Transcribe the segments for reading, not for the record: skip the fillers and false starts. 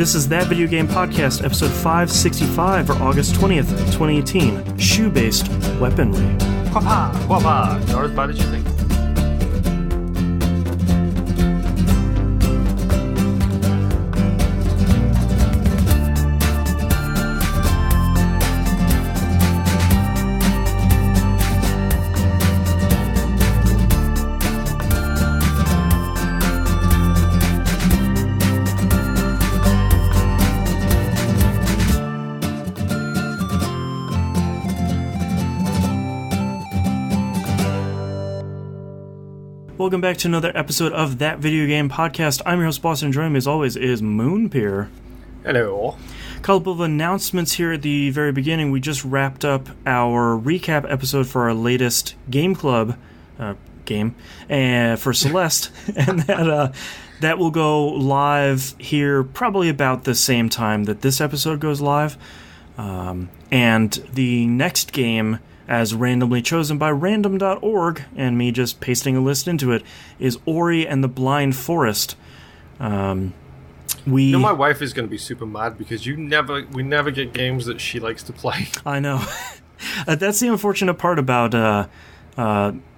This is That Video Game Podcast, episode 565 for August 20th, 2018. Shoe-based weaponry. Quapa! Quapa! Not as bad as you think. Welcome back to another episode of That Video Game Podcast. I'm your host, Boston, and joining me as always is Moonpeer. Hello. A couple of announcements here at the very beginning. We just wrapped up our recap episode for our latest Game Club game for Celeste, and that will go live here probably about the same time that this episode goes live. And the next game, as randomly chosen by random.org, and me just pasting a list into it, is Ori and the Blind Forest. My wife is going to be super mad because we never get games that she likes to play. I know. That's the unfortunate part about a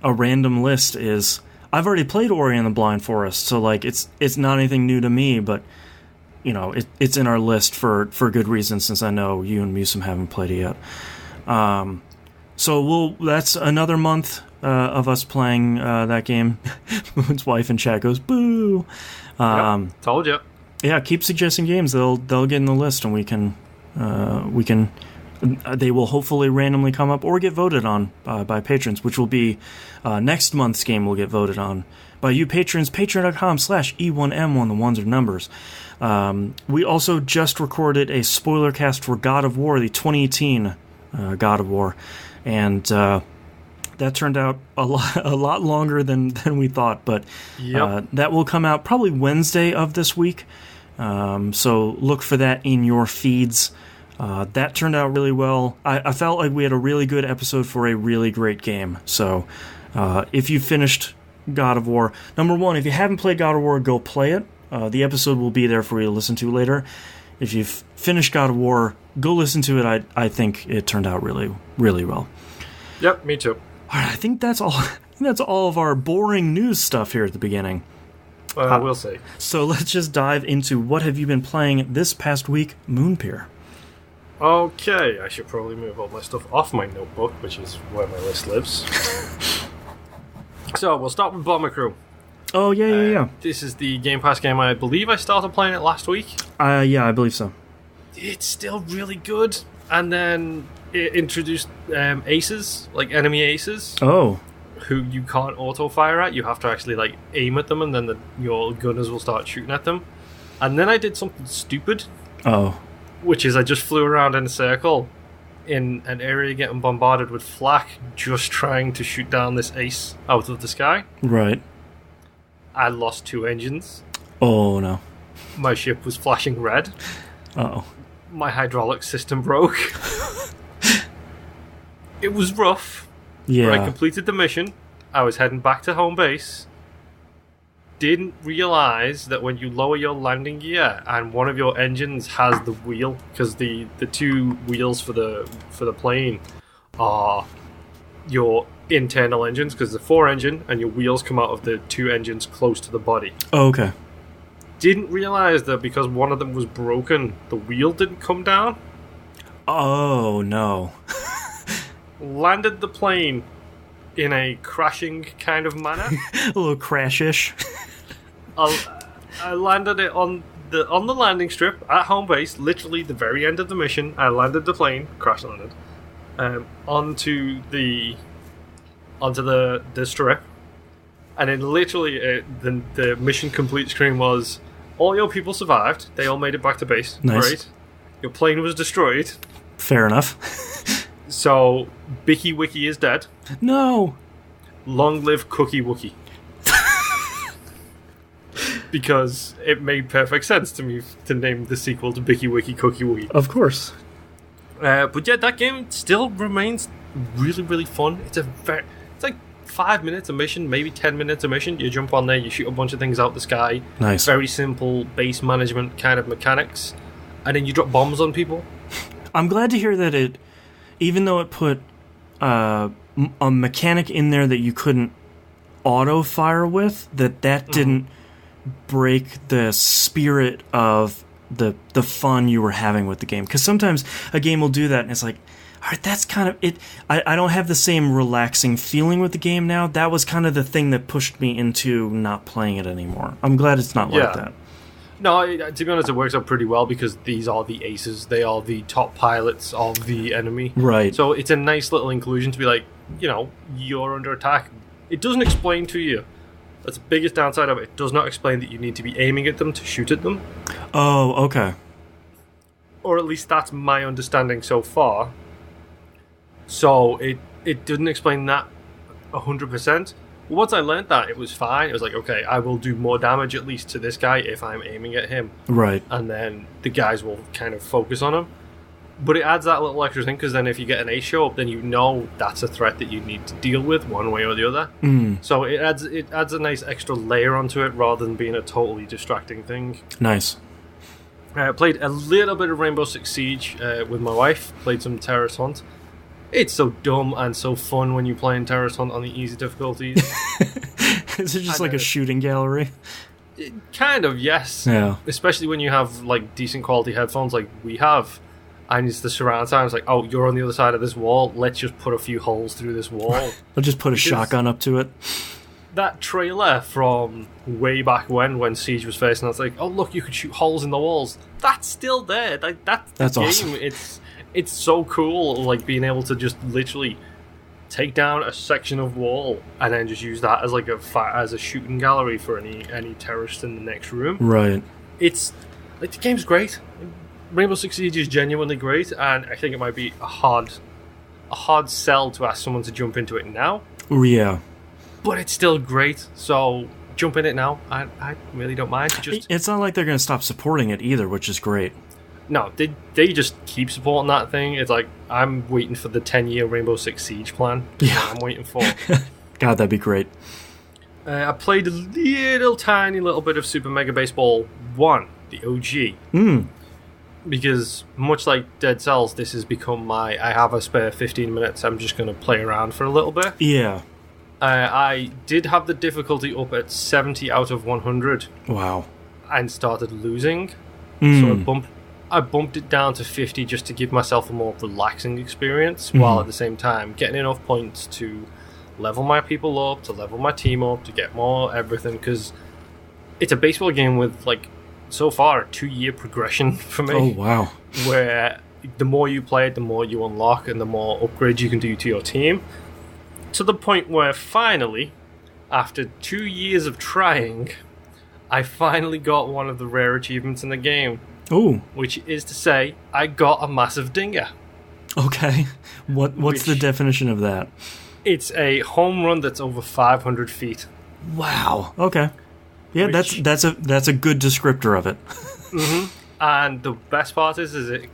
random list is I've already played Ori and the Blind Forest, so like it's not anything new to me, but you know it's in our list for good reason, since I know you and Musum haven't played it yet. So that's another month of us playing that game. Moon's wife in chat goes, boo! Yep, told you. Yeah, keep suggesting games. They'll get in the list, and we can they will hopefully randomly come up or get voted on by patrons, which will be next month's game will get voted on by you patrons, patreon.com/E1M1, the ones are numbers. We also just recorded a spoiler cast for God of War, the 2018 God of War. And that turned out a lot longer than we thought, but yep. That will come out probably Wednesday of this week. So look for that in your feeds. That turned out really well. I felt like we had a really good episode for a really great game. So if you finished God of War, number one, if you haven't played God of War, go play it. The episode will be there for you to listen to later. If you've finished God of War, go listen to it. I think it turned out really, really well. Yep, me too. All right, I think that's all. That's all of our boring news stuff here at the beginning. We'll see. So let's just dive into what have you been playing this past week, Moonpeer. Okay, I should probably move all my stuff off my notebook, which is where my list lives. So we'll start with Bomber Crew. Oh yeah. This is the Game Pass game. I believe I started playing it last week. Yeah, I believe so. It's still really good. And then it introduced aces, like enemy aces. Oh. Who you can't auto-fire at. You have to actually like aim at them, and then your gunners will start shooting at them. And then I did something stupid. Oh. Which is I just flew around in a circle in an area getting bombarded with flak, just trying to shoot down this ace out of the sky. Right. I lost 2 engines. Oh, no. My ship was flashing red. Uh-oh. My hydraulic system broke. It was rough. Yeah. But I completed the mission. I was heading back to home base. Didn't realize that when you lower your landing gear and one of your engines has the wheel, because the 2 wheels for the plane are your internal engines, because the 4 engine and your wheels come out of the 2 engines close to the body. Oh, okay. Didn't realize that because one of them was broken, the wheel didn't come down. Oh, no. Landed the plane in a crashing kind of manner. A little crash-ish. I landed it on the landing strip at home base, literally the very end of the mission. I landed the plane, crash landed, onto the strip, and then literally the mission complete screen was, all your people survived, they all made it back to base. Nice. Great. Your plane was destroyed. Fair enough. So Bicky Wiki is dead. No. Long live Cookie Wookie. Because it made perfect sense to me to name the sequel to Bicky Wiki Cookie Wookie. Of course. But yeah, that game still remains really, really fun. It's like 5 minutes a mission, maybe 10 minutes a mission. You jump on there, you shoot a bunch of things out the sky. Nice. Very simple base management kind of mechanics. And then you drop bombs on people. I'm glad to hear that it, even though it put a mechanic in there that you couldn't auto-fire with, that didn't break the spirit of the fun you were having with the game. Because sometimes a game will do that, and it's like, all right, that's kind of it. I don't have the same relaxing feeling with the game now. That was kind of the thing that pushed me into not playing it anymore. I'm glad it's not like that. No, to be honest, it works out pretty well because these are the aces. They are the top pilots of the enemy. Right. So it's a nice little inclusion to be like, you're under attack. It doesn't explain to you. That's the biggest downside of it. It does not explain that you need to be aiming at them to shoot at them. Oh, okay. Or at least that's my understanding so far. So it didn't explain that 100%. Once I learned that, it was fine. It was like, okay, I will do more damage at least to this guy if I'm aiming at him. Right. And then the guys will kind of focus on him. But it adds that little extra thing, because then if you get an ace show up, then you know that's a threat that you need to deal with one way or the other. So it adds a nice extra layer onto it rather than being a totally distracting thing. Nice. I played a little bit of Rainbow Six Siege with my wife. Played some Terrorist Hunt. It's so dumb and so fun when you play in Terrorist Hunt on the easy difficulties. Is it just like a shooting gallery? Kind of, yes. Yeah. Especially when you have like decent quality headphones like we have. And it's the surround sound. It's like, oh, you're on the other side of this wall. Let's just put a few holes through this wall. I'll just put a shotgun up to it. That trailer from way back when Siege was first, and I was like, oh, look, you could shoot holes in the walls. That's still there. That's the game. Awesome. It's so cool, like being able to just literally take down a section of wall and then just use that as like as a shooting gallery for any terrorist in the next room. Right. It's like the game's great. Rainbow Six Siege is genuinely great, and I think it might be a hard sell to ask someone to jump into it now. Yeah. But it's still great, so jump in it now. I really don't mind. It's not like they're going to stop supporting it either, which is great. No, they just keep supporting that thing. It's like, I'm waiting for the 10-year Rainbow Six Siege plan. Yeah. I'm waiting for. God, that'd be great. I played a tiny little bit of Super Mega Baseball 1, the OG. Because much like Dead Cells, this has become I have a spare 15 minutes, I'm just going to play around for a little bit. Yeah. I did have the difficulty up at 70 out of 100. Wow. And started losing. So I bumped it down to 50 just to give myself a more relaxing experience, while at the same time getting enough points to level my people up, to level my team up, to get more everything, because it's a baseball game with, like, so far a 2-year progression for me. Oh, wow. Where the more you play it, the more you unlock and the more upgrades you can do to your team. To the point where finally, after 2 years of trying, I finally got one of the rare achievements in the game. Oh. Which is to say, I got a massive dinger. Okay. What's the definition of that? It's a home run that's over 500 feet. Wow. Okay. Yeah, that's a good descriptor of it. And the best part is it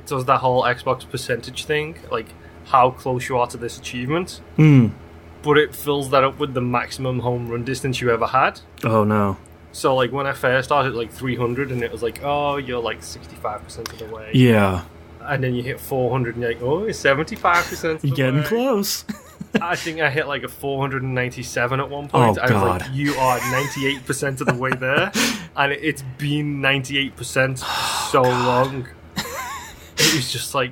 does that whole Xbox percentage thing, like how close you are to this achievement. But it fills that up with the maximum home run distance you ever had. Oh no. So, like, when I first started, like, 300, and it was like, oh, you're, like, 65% of the way. Yeah. And then you hit 400, and you're like, oh, 75% of the You're getting way. close. I think I hit, like, a 497 at one point. Oh, I was God. like, you are 98% of the way there. And it's been 98% so long. It was just, like...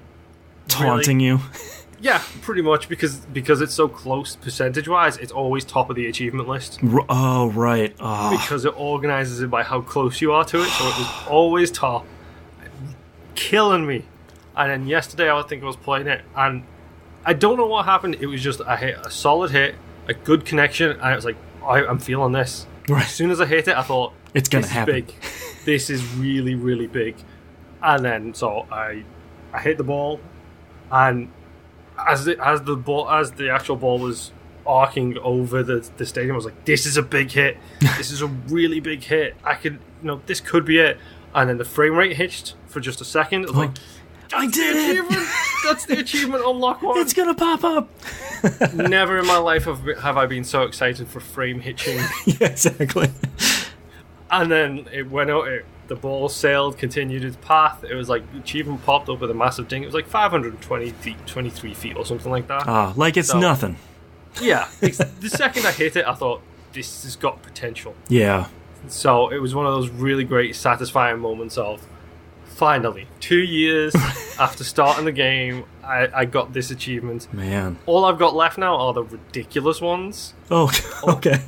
Taunting you. Yeah, pretty much, because it's so close percentage-wise, it's always top of the achievement list. Oh, right. Oh. Because it organizes it by how close you are to it, so it was always top. Killing me. And then yesterday, I think I was playing it, and I don't know what happened. It was just, I hit a solid hit, a good connection, and it was like, I'm feeling this. Right. As soon as I hit it, I thought, it's going to happen. Big. This is really, really big. And then, so I hit the ball, and as the actual ball was arcing over the stadium, I was like, this is a big hit. This is a really big hit. This could be it. And then the frame rate hitched for just a second. It was like, I did it! That's the achievement unlock one. It's gonna pop up. Never in my life have I been so excited for frame hitching. Yeah, exactly. And then it went out. The ball sailed, continued its path. It was like the achievement popped up with a massive ding. It was like 520 feet, 23 feet, or something like that. Like it's nothing. Yeah. The second I hit it, I thought this has got potential. Yeah. So it was one of those really great, satisfying moments of finally 2 years after starting the game, I got this achievement. Man. All I've got left now are the ridiculous ones. Oh, okay.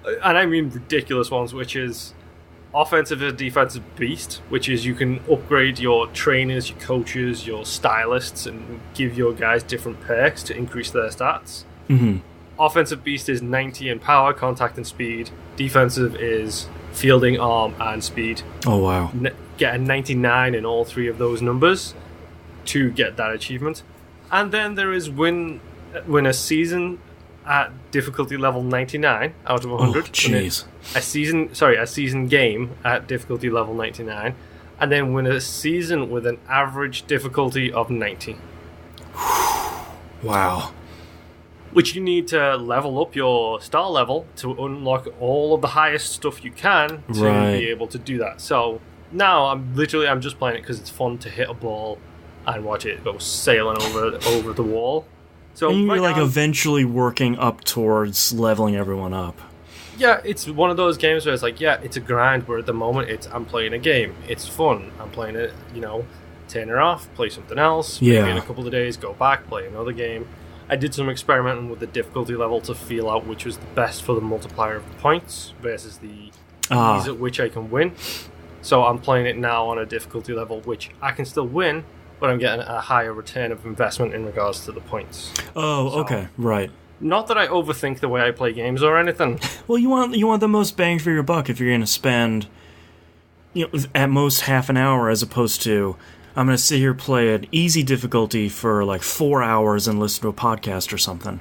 And I mean ridiculous ones, which is offensive and defensive beast, which is you can upgrade your trainers, your coaches, your stylists, and give your guys different perks to increase their stats. Mm-hmm. Offensive beast is 90 in power, contact, and speed. Defensive is fielding, arm, and speed. Oh, wow. Get a 99 in all three of those numbers to get that achievement. And then there is win a season at difficulty level 99 out of 100. Oh, jeez. A season game at difficulty level 99, and then win a season with an average difficulty of 90. Wow. Which you need to level up your star level to unlock all of the highest stuff you can to be able to do that. So now I'm just playing it because it's fun to hit a ball and watch it go sailing over the wall. So and you're eventually working up towards leveling everyone up. Yeah, it's one of those games where it's like, yeah, it's a grind, where at the moment I'm playing a game. It's fun. I'm playing it, turn it off, play something else. Yeah. Maybe in a couple of days, go back, play another game. I did some experimenting with the difficulty level to feel out which was the best for the multiplier of points versus the ease at which I can win. So I'm playing it now on a difficulty level which I can still win, but I'm getting a higher return of investment in regards to the points. Oh, okay, right. Not that I overthink the way I play games or anything. Well, you want the most bang for your buck if you're going to spend, at most half an hour as opposed to, I'm going to sit here play an easy difficulty for like 4 hours and listen to a podcast or something.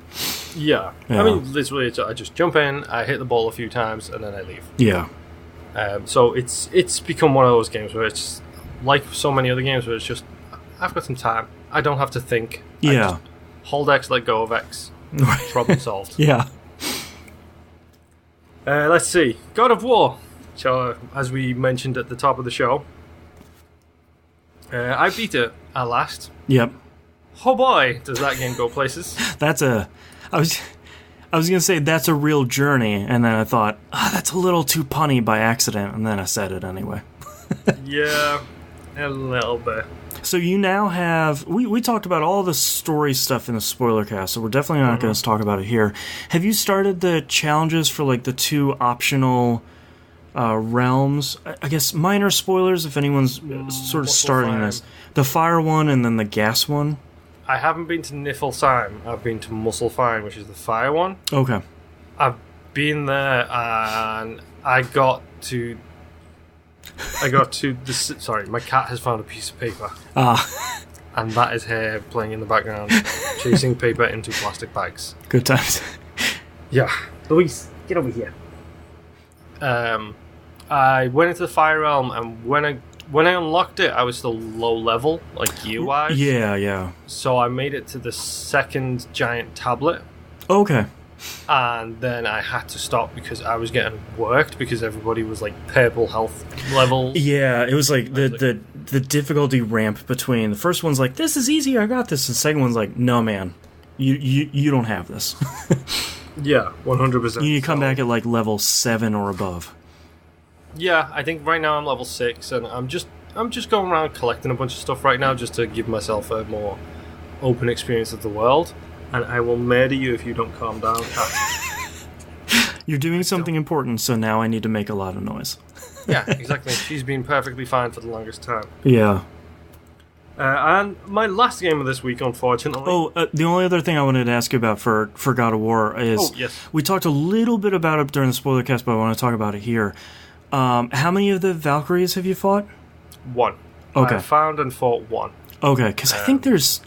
Yeah. I mean, literally, I just jump in, I hit the ball a few times, and then I leave. Yeah. So it's become one of those games where it's like so many other games where it's just, I've got some time. I don't have to think. Yeah. I just hold X, let go of X. Problem solved. Yeah. Let's see. God of War. So, as we mentioned at the top of the show, I beat it at last. Yep. Oh boy, does that game go places. I was going to say that's a real journey, and then I thought, that's a little too punny by accident, and then I said it anyway. Yeah, a little bit. So you now have... We talked about all the story stuff in the spoiler cast, so we're definitely not going to talk about it here. Have you started the challenges for like the two optional realms? I guess minor spoilers if anyone's sort of starting this. The fire one and then the gas one? I haven't been to Niflheim. I've been to Muspelheim, which is the fire one. Okay. I've been there and I got to the... Sorry, my cat has found a piece of paper. And that is her playing in the background, chasing paper into plastic bags. Good times. Yeah. Louise, get over here. I went into the fire realm, and when I unlocked it, I was still low level, like gear-wise. Yeah. So I made it to the second giant tablet. Okay. And then I had to stop because I was getting worked because everybody was like purple health levels. Yeah, it was like the difficulty ramp between the first one's like, this is easy, I got this, and the second one's like, no man, you don't have this. Yeah, 100%. You need to come back at like level 7 or above. Yeah, I think right now I'm level 6, and I'm just going around collecting a bunch of stuff right now just to give myself a more open experience of the world. And I will murder you if you don't calm down. You're doing something important, so now I need to make a lot of noise. Yeah, exactly. She's been perfectly fine for the longest time. Yeah. And my last game of this week, unfortunately... the only other thing I wanted to ask you about for God of War is... Oh, yes. We talked a little bit about it during the spoiler cast, but I want to talk about it here. How many of the Valkyries have you fought? 1. Okay. I found and fought 1. Okay, because I think there's...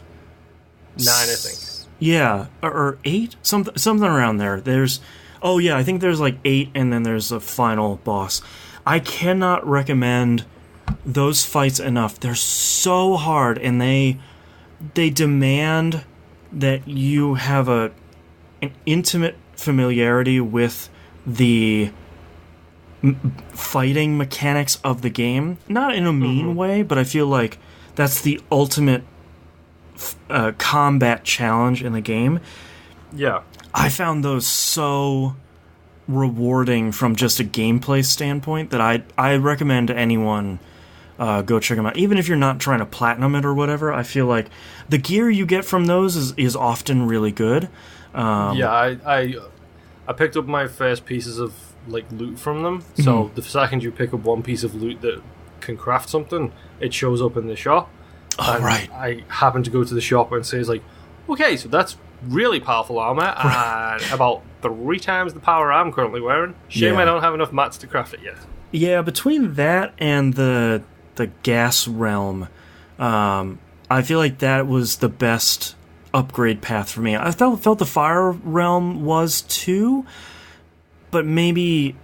9, I think. Yeah, or 8? Something around there. There's... Oh, yeah, I think there's like 8, and then there's a final boss. I cannot recommend those fights enough. They're so hard, and they demand that you have an intimate familiarity with the fighting mechanics of the game. Not in a mean way, but I feel like that's the ultimate combat challenge in the game. Yeah. I found those so rewarding from just a gameplay standpoint that I recommend anyone go check them out. Even if you're not trying to platinum it or whatever, I feel like the gear you get from those is often really good. I picked up my first pieces of loot from them. So the second you pick up one piece of loot that can craft something, it shows up in the shop. Oh, right. I happened to go to the shop and say, okay, so that's really powerful armor and about 3 times the power I'm currently wearing. Shame I don't have enough mats to craft it yet. Yeah, between that and the gas realm, I feel like that was the best upgrade path for me. I felt the fire realm was too, but maybe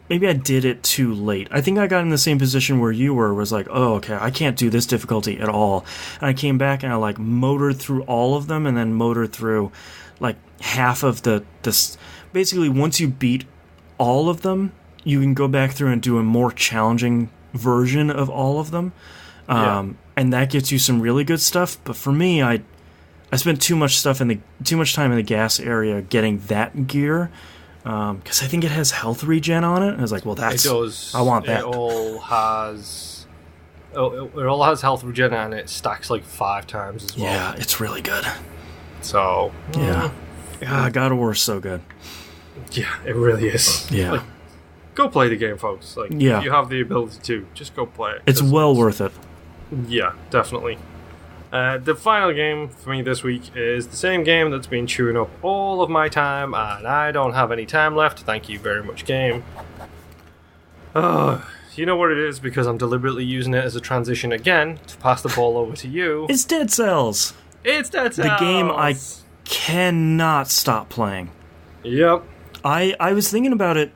I did it too late. I think I got in the same position where you were, was like, oh, okay, I can't do this difficulty at all. And I came back and I motored through all of them and then motored through half of this. Basically, once you beat all of them, you can go back through and do a more challenging version of all of them. And that gets you some really good stuff. But for me, I spent too much time in the gas area getting that gear. Because I think it has health regen on it. And I was like, well, it does. I want that. It all has health regen and it stacks 5 times as well. Yeah, it's really good. So yeah, God of War is so good. Yeah, it really is. Yeah, go play the game, folks. If you have the ability to, just go play it. It's well worth it. Yeah, definitely. The final game for me this week is the same game that's been chewing up all of my time, and I don't have any time left. Thank you very much, game. You know what it is, because I'm deliberately using it as a transition again to pass the ball over to you. It's Dead Cells. It's Dead Cells. The game I cannot stop playing. Yep. I was thinking about it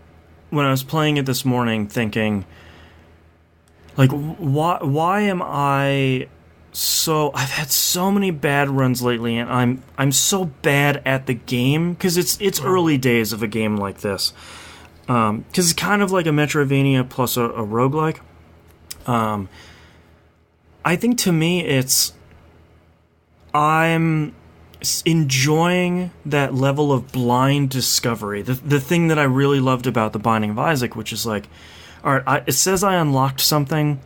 when I was playing it this morning, thinking, why am I... So I've had so many bad runs lately, and I'm so bad at the game because it's early days of a game like this. Because it's kind of like a Metroidvania plus a roguelike. I think to me I'm enjoying that level of blind discovery. The thing that I really loved about The Binding of Isaac, which is all right, it says I unlocked something.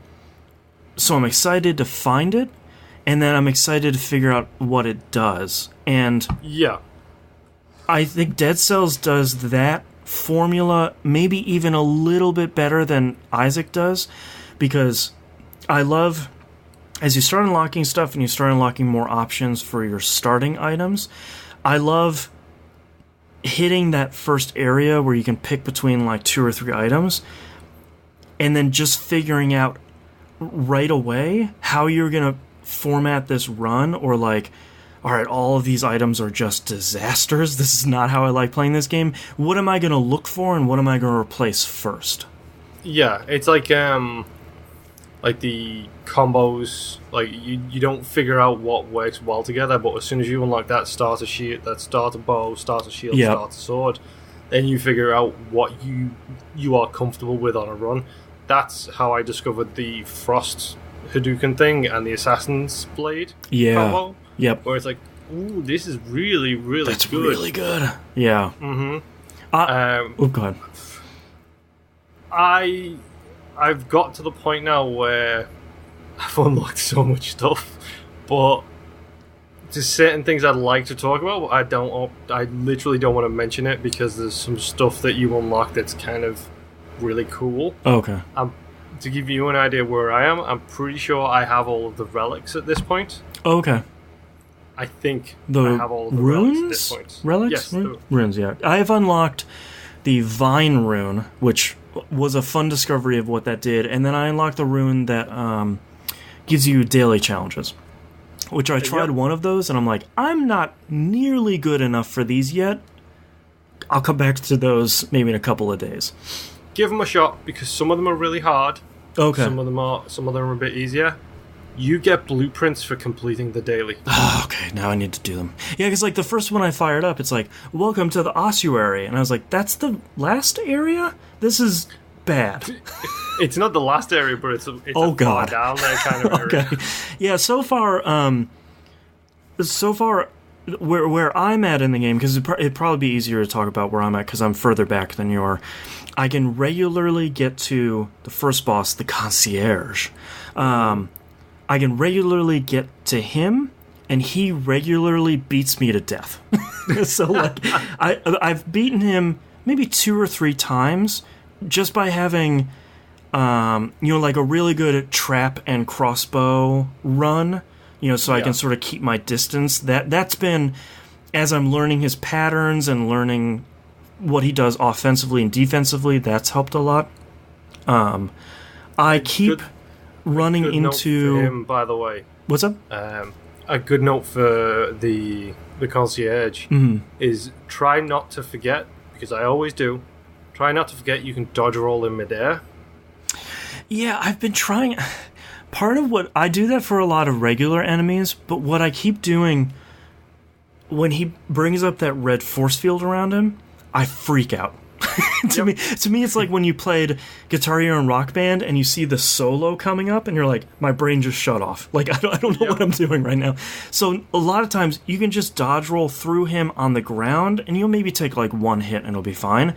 So I'm excited to find it, and then I'm excited to figure out what it does. And yeah, I think Dead Cells does that formula maybe even a little bit better than Isaac does, because I love, as you start unlocking stuff and you start unlocking more options for your starting items, I love hitting that first area where you can pick between 2 or 3 items, and then just figuring out right away how you're gonna format this run, or all right, all of these items are just disasters, this is not how I like playing this game, what am I gonna look for and what am I gonna replace first? Yeah, it's like the combos, you don't figure out what works well together, but as soon as you unlock that starter shield, that starter bow, starter shield, starter sword, then you figure out what you are comfortable with on a run. That's how I discovered the Frost Hadouken thing and the Assassin's Blade combo. Yep. Where it's ooh, this is really, really That's good. really good. Yeah. Mm-hmm. Go ahead. I've got to the point now where I've unlocked so much stuff, but there's certain things I'd like to talk about, but I literally don't want to mention it because there's some stuff that you unlock that's kind of really cool. Okay. To give you an idea where I am, I'm pretty sure I have all of the relics at this point. Okay. I think I have all of the runes? relics at this point. Relics? Yes. Runes, yeah. I have unlocked the Vine rune, which was a fun discovery of what that did, and then I unlocked the rune that gives you daily challenges, which I tried one of those, and I'm like, I'm not nearly good enough for these yet. I'll come back to those maybe in a couple of days. Give them a shot, because some of them are really hard, Okay. Some of them are a bit easier. You get blueprints for completing the daily. Oh, okay, now I need to do them. Yeah, because like the first one I fired up, it's like, welcome to the ossuary. And I was like, that's the last area? This is bad. It's not the last area, but it's oh, a God. far down there kind of area. Okay. Yeah, so far, where I'm at in the game, because it'd probably be easier to talk about where I'm at because I'm further back than you are, I can regularly get to the first boss, the concierge. I can regularly get to him, and he regularly beats me to death. So, like, I've beaten him maybe 2 or 3 times just by having, like a really good trap and crossbow run, so I can sort of keep my distance. That's been, as I'm learning his patterns and learning what he does offensively and defensively, that's helped a lot. I keep running good into note for him, by the way. What's up? A good note for the concierge is try not to forget, because I always do. Try not to forget you can dodge roll in midair. Yeah, I've been trying. Part of what I do that for a lot of regular enemies, but what I keep doing when he brings up that red force field around him, I freak out. To me, it's like when you played Guitar Hero and Rock Band and you see the solo coming up and you're like, my brain just shut off. Like, I don't know what I'm doing right now. So a lot of times you can just dodge roll through him on the ground and you'll maybe take like 1 hit and it'll be fine.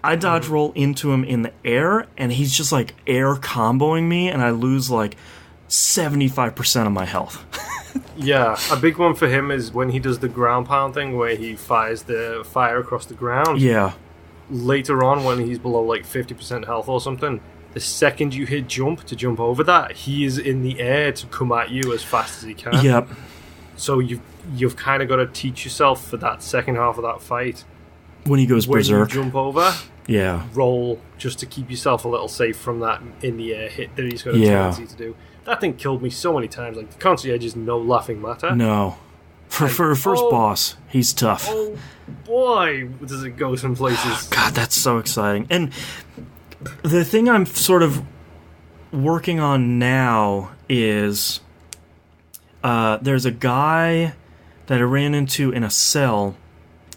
I dodge roll into him in the air and he's just like air comboing me and I lose like 75% of my health. Yeah, a big one for him is when he does the ground pound thing where he fires the fire across the ground. Yeah. Later on, when he's below like 50% health or something, the second you hit jump to jump over that, he is in the air to come at you as fast as he can. Yep. So you've kind of got to teach yourself for that second half of that fight. When he goes berserk. When you jump over, roll just to keep yourself a little safe from that in the air hit that he's got a tendency to do. That thing killed me so many times. Like, the concierge is no laughing matter. No. For a first boss, he's tough. Oh boy, does it go some places. God, that's so exciting. And the thing I'm sort of working on now is there's a guy that I ran into in a cell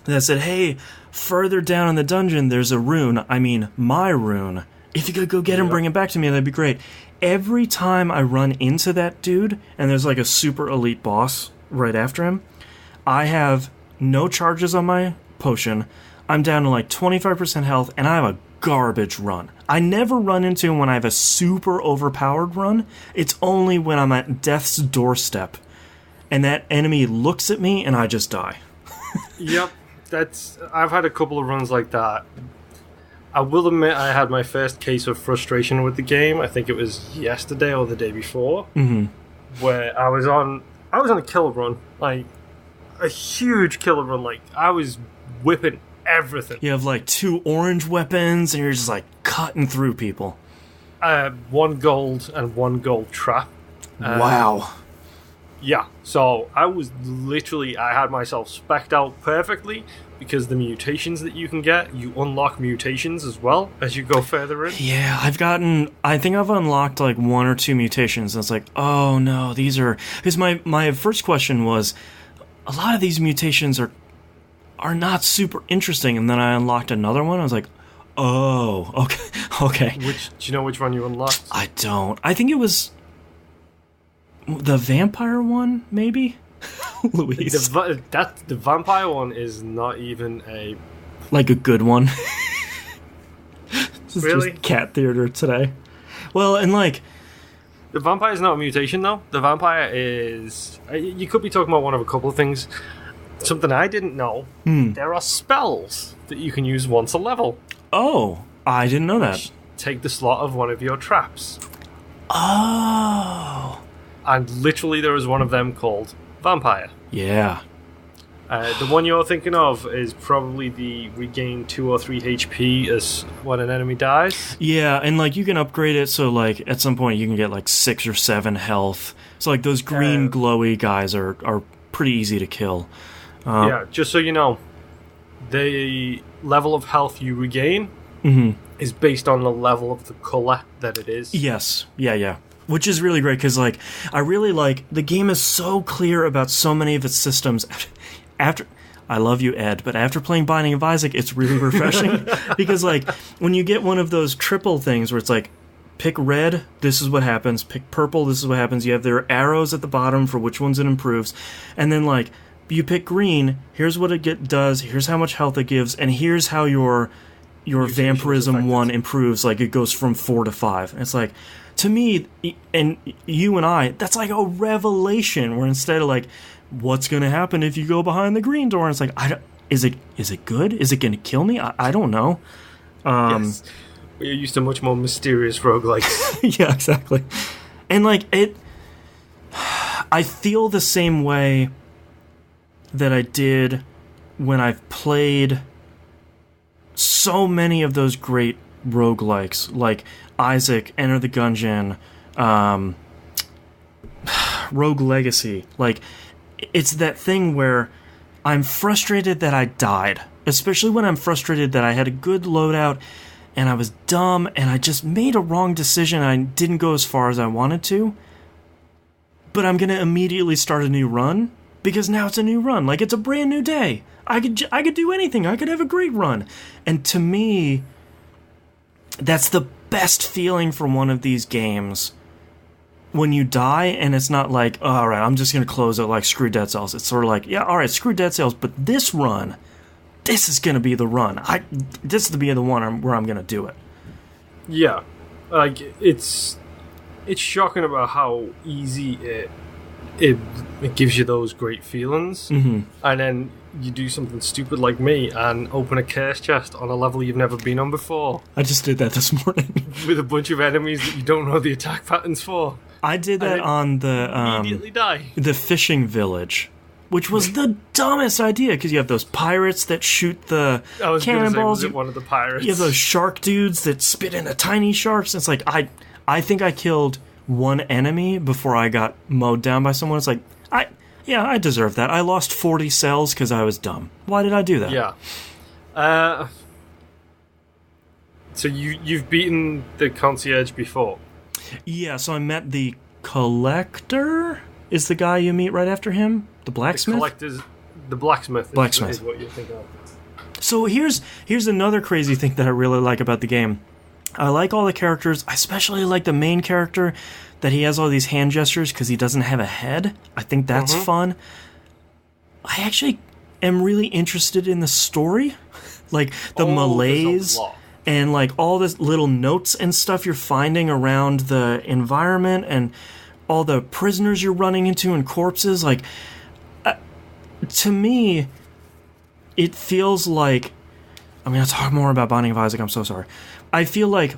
that said, hey, further down in the dungeon there's a rune. I mean, my rune. If you could go get him, bring him back to me, that'd be great. Every time I run into that dude, and there's like a super elite boss right after him, I have no charges on my potion. I'm down to like 25% health, and I have a garbage run. I never run into him when I have a super overpowered run. It's only when I'm at death's doorstep, and that enemy looks at me, and I just die. Yep, I've had a couple of runs like that. I will admit I had my first case of frustration with the game. I think it was yesterday or the day before, where I was on a kill run, like a huge killer run. Like, I was whipping everything. You have like 2 orange weapons, and you're just like cutting through people. 1 gold and 1 gold trap. Wow. Yeah, so I had myself spec'd out perfectly, because the mutations that you can get, you unlock mutations as well as you go further in. Yeah, I think I've unlocked like 1 or 2 mutations, and it's like, oh no, these are... Because my first question was, a lot of these mutations are not super interesting, and then I unlocked another one, I was like, oh, okay. Do you know which one you unlocked? I don't. I think it was the vampire one, maybe? Louise. The vampire one is not even a... Like a good one. This is really? just cat theater today. Well, and like... The vampire is not a mutation, though. The vampire is... You could be talking about one of a couple of things. Something I didn't know. There are spells that you can use once a level. Oh, I didn't know that. Take the slot of one of your traps. Oh. And literally there is one of them called Vampire. Yeah. The one you're thinking of is probably the regain 2 or 3 HP as when an enemy dies. Yeah, and like you can upgrade it so like at some point you can get like 6 or 7 health. So like those green glowy guys are pretty easy to kill. Yeah, just so you know, the level of health you regain is based on the level of the color that it is. Yes. Yeah. Which is really great, because, like, I really like... The game is so clear about so many of its systems. After... I love you, Ed, but after playing Binding of Isaac, it's really refreshing. Because, like, when you get one of those triple things where it's like, pick red, this is what happens. Pick purple, this is what happens. You have their arrows at the bottom for which ones it improves. And then, like, you pick green, here's what it does, here's how much health it gives, and here's how your vampirism one improves. Like, it goes from 4 to 5. And it's like... To me, and you and I, that's like a revelation. Where instead of like, what's going to happen if you go behind the green door? And it's like, is it good? Is it going to kill me? I don't know. Yes. We're used to much more mysterious roguelikes. Yeah, exactly. And like I feel the same way that I did when I've played so many of those great roguelikes, like Isaac, Enter the Gungeon, Rogue Legacy. Like, it's that thing where I'm frustrated that I died, especially when I'm frustrated that I had a good loadout and I was dumb and I just made a wrong decision and I didn't go as far as I wanted to. But I'm gonna immediately start a new run because now it's a new run. Like, it's a brand new day. I could do anything. I could have a great run. And to me, that's the best feeling from one of these games. When you die and it's not like, oh, all right, I'm just going to close it like screw Dead Cells. It's sort of like, yeah, all right, screw Dead Cells, but this run, this is going to be the run. This is to be the one where I'm going to do it. Yeah. Like, it's shocking about how easy it gives you those great feelings. Mm-hmm. And then you do something stupid like me and open a curse chest on a level you've never been on before. I just did that this morning. With a bunch of enemies that you don't know the attack patterns for. I did that on the immediately die. The fishing village, which was the dumbest idea, because you have those pirates that shoot the cannonballs. Was it one of the pirates? You have those shark dudes that spit into tiny sharks. It's like, I think I killed one enemy before I got mowed down by someone. It's like, I deserve that. I lost 40 cells because I was dumb. Why did I do that? Yeah. So you've beaten the concierge before? Yeah, so I met the collector, is the guy you meet right after him? The blacksmith? The blacksmith is what you're thinking of. So here's another crazy thing that I really like about the game. I like all the characters. I especially like the main character, that he has all these hand gestures because he doesn't have a head. I think that's fun. I actually am really interested in the story. Like, the malaise and, like, all this little notes and stuff you're finding around the environment and all the prisoners you're running into and corpses. Like, to me, it feels like... I'm going to talk more about Binding of Isaac. I'm so sorry. I feel like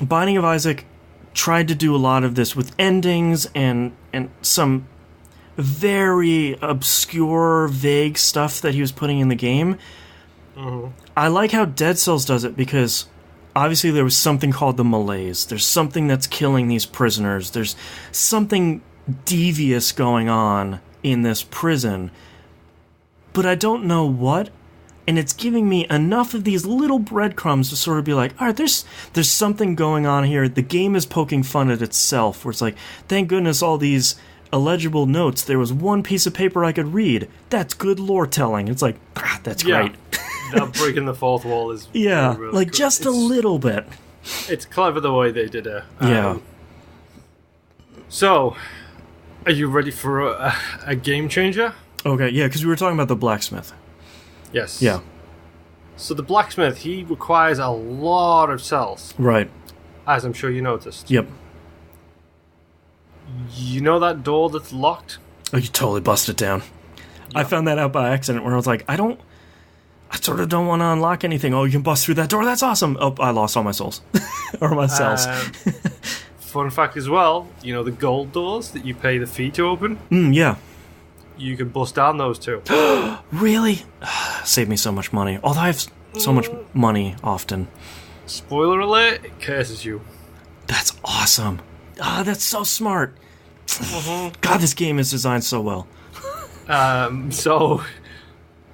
Binding of Isaac tried to do a lot of this with endings and some very obscure, vague stuff that he was putting in the game. Mm-hmm. I like how Dead Cells does it because obviously there was something called the malaise. There's something that's killing these prisoners. There's something devious going on in this prison. But I don't know what. And it's giving me enough of these little breadcrumbs to sort of be like, all right, there's something going on here. The game is poking fun at itself, where it's like, thank goodness all these illegible notes. There was one piece of paper I could read. That's good lore telling. It's like, that's great. That breaking the fourth wall is yeah, really like good. Just a little bit. It's clever the way they did it. Yeah. So, are you ready for a game changer? Okay, yeah, because we were talking about the blacksmith. Yes. Yeah. So the blacksmith, he requires a lot of cells. Right. As I'm sure you noticed. Yep. You know that door that's locked? Oh, you totally busted down. Yeah. I found that out by accident where I was like, I sort of don't want to unlock anything. Oh, you can bust through that door? That's awesome. Oh, I lost all my souls. Or my cells. Fun fact as well, you know the gold doors that you pay the fee to open? Yeah. You can bust down those too. Really? Save me so much money. Although I have so much money often. Spoiler alert, it curses you. That's awesome. That's so smart. Mm-hmm. God, this game is designed so well. So,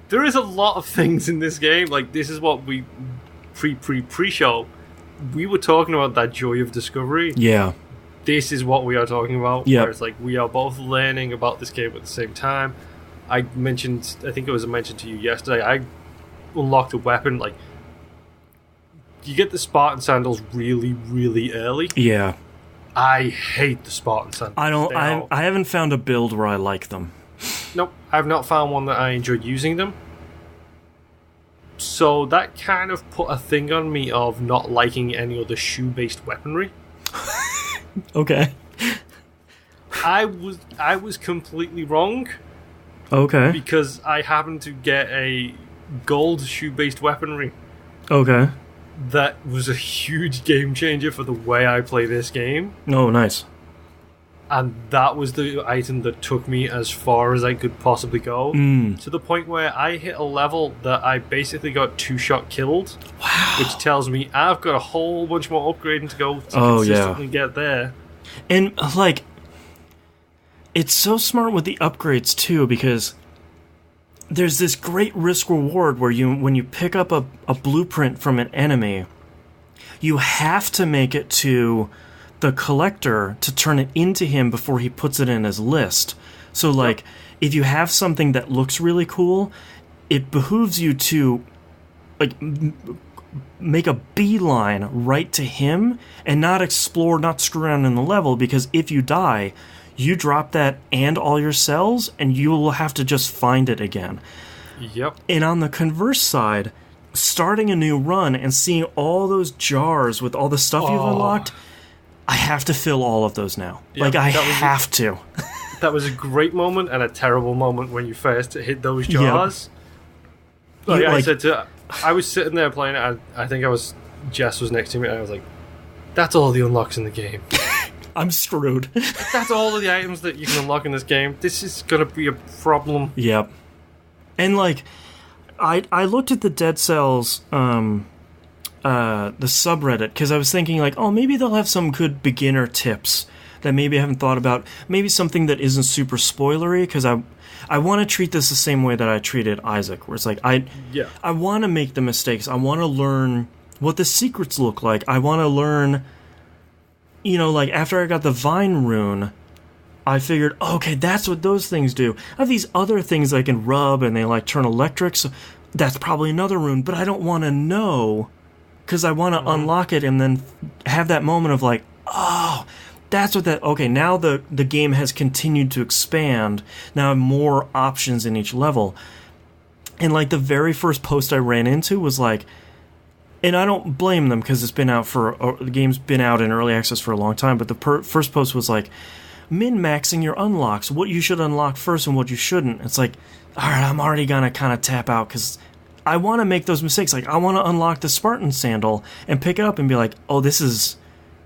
there is a lot of things in this game. Like, this is what we pre-show, we were talking about that joy of discovery. Yeah. This is what we are talking about. Yeah. Where it's like we are both learning about this game at the same time. I think it was mentioned to you yesterday, I unlocked a weapon, like, you get the Spartan sandals really, really early. Yeah. I hate the Spartan sandals. I haven't found a build where I like them. Nope, I've not found one that I enjoyed using them. So that kind of put a thing on me of not liking any other shoe-based weaponry. Okay. I was completely wrong. Okay. Because I happened to get a gold shoe-based weaponry. Okay. That was a huge game changer for the way I play this game. Oh, nice. And that was the item that took me as far as I could possibly go. To the point where I hit a level that I basically got 2-shot killed. Wow. Which tells me I've got a whole bunch more upgrading to go to consistently get there. And, like, it's so smart with the upgrades, too, because there's this great risk-reward where when you pick up a blueprint from an enemy, you have to make it to the collector to turn it into him before he puts it in his list. So, like, if you have something that looks really cool, it behooves you to, like, make a beeline right to him and not screw around in the level, because if you die, you drop that and all your cells, and you will have to just find it again. Yep. And on the converse side, starting a new run and seeing all those jars with all the stuff you've unlocked, I have to fill all of those now. Yep, like, I have to. That was a great moment and a terrible moment when you first hit those jars. Yep. I was sitting there playing it, and I think Jess was next to me, and I was like, that's all the unlocks in the game. I'm screwed. That's all of the items that you can unlock in this game. This is going to be a problem. Yep. And, like, I looked at the Dead Cells, the subreddit, because I was thinking, like, oh, maybe they'll have some good beginner tips that maybe I haven't thought about. Maybe something that isn't super spoilery, because I want to treat this the same way that I treated Isaac, where it's like, I want to make the mistakes. I want to learn what the secrets look like. I want to learn... You know, like, after I got the Vine rune, I figured, okay, that's what those things do. I have these other things I can rub, and they, like, turn electric, so that's probably another rune, but I don't want to know, because I want to unlock it and then have that moment of, like, oh, that's what that... Okay, now the game has continued to expand. Now I have more options in each level. And, like, the very first post I ran into was, like... And I don't blame them, because the game's been out in early access for a long time, but the first post was like, min-maxing your unlocks, what you should unlock first and what you shouldn't. It's like, alright, I'm already gonna kind of tap out, because I want to make those mistakes. Like, I want to unlock the Spartan sandal and pick it up and be like, oh, this is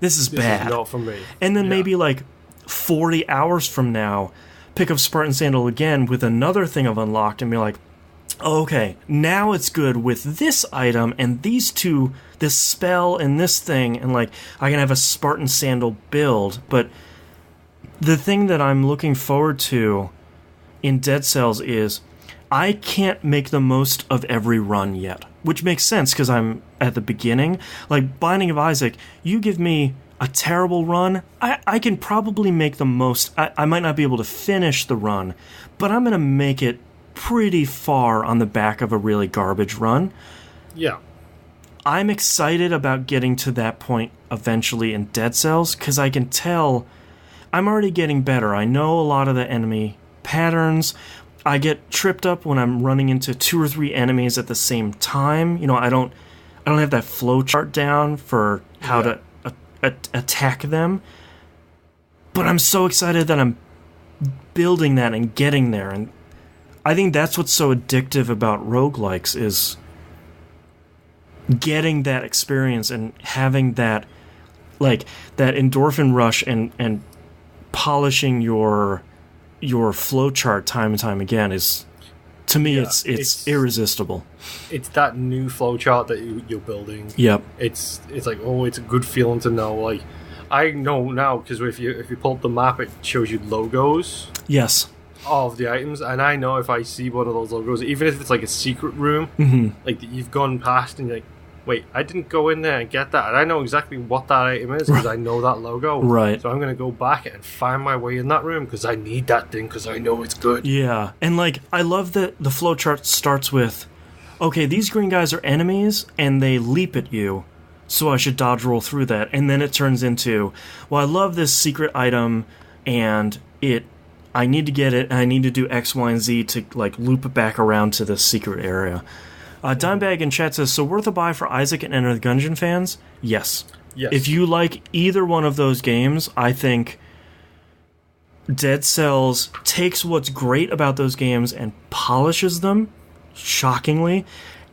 bad. This is not for me. And then maybe, like, 40 hours from now, pick up Spartan sandal again with another thing I've unlocked and be like, okay, now it's good with this item and these two, this spell and this thing, and, like, I can have a Spartan sandal build. But the thing that I'm looking forward to in Dead Cells is I can't make the most of every run yet, which makes sense because I'm at the beginning. Like, Binding of Isaac, you give me a terrible run, I can probably make the most. I might not be able to finish the run, but I'm going to make it pretty far on the back of a really garbage run. Yeah. I'm excited about getting to that point eventually in Dead Cells, because I can tell I'm already getting better. I know a lot of the enemy patterns. I get tripped up when I'm running into 2 or 3 enemies at the same time. You know, I don't have that flow chart down for how to attack them. But I'm so excited that I'm building that and getting there, and I think that's what's so addictive about roguelikes, is getting that experience and having that, like, that endorphin rush and polishing your flowchart time and time again is, to me, it's irresistible. It's that new flowchart that you're building. Yep. It's like, oh, it's a good feeling to know. Like, I know now, because if you pull up the map, it shows you logos. Yes. Of the items, and I know if I see one of those logos, even if it's like a secret room, mm-hmm. like that you've gone past, and you're like, wait, I didn't go in there and get that, and I know exactly what that item is because I know that logo. Right. So I'm going to go back and find my way in that room because I need that thing because I know it's good. Yeah, and like I love that the flowchart starts with, okay, these green guys are enemies and they leap at you, so I should dodge roll through that, and then it turns into, well, I love this secret item and I need to get it, and I need to do X, Y, and Z to like loop it back around to the secret area. Dimebag in chat says, so worth a buy for Isaac and Enter the Gungeon fans? Yes. If you like either one of those games, I think Dead Cells takes what's great about those games and polishes them, shockingly,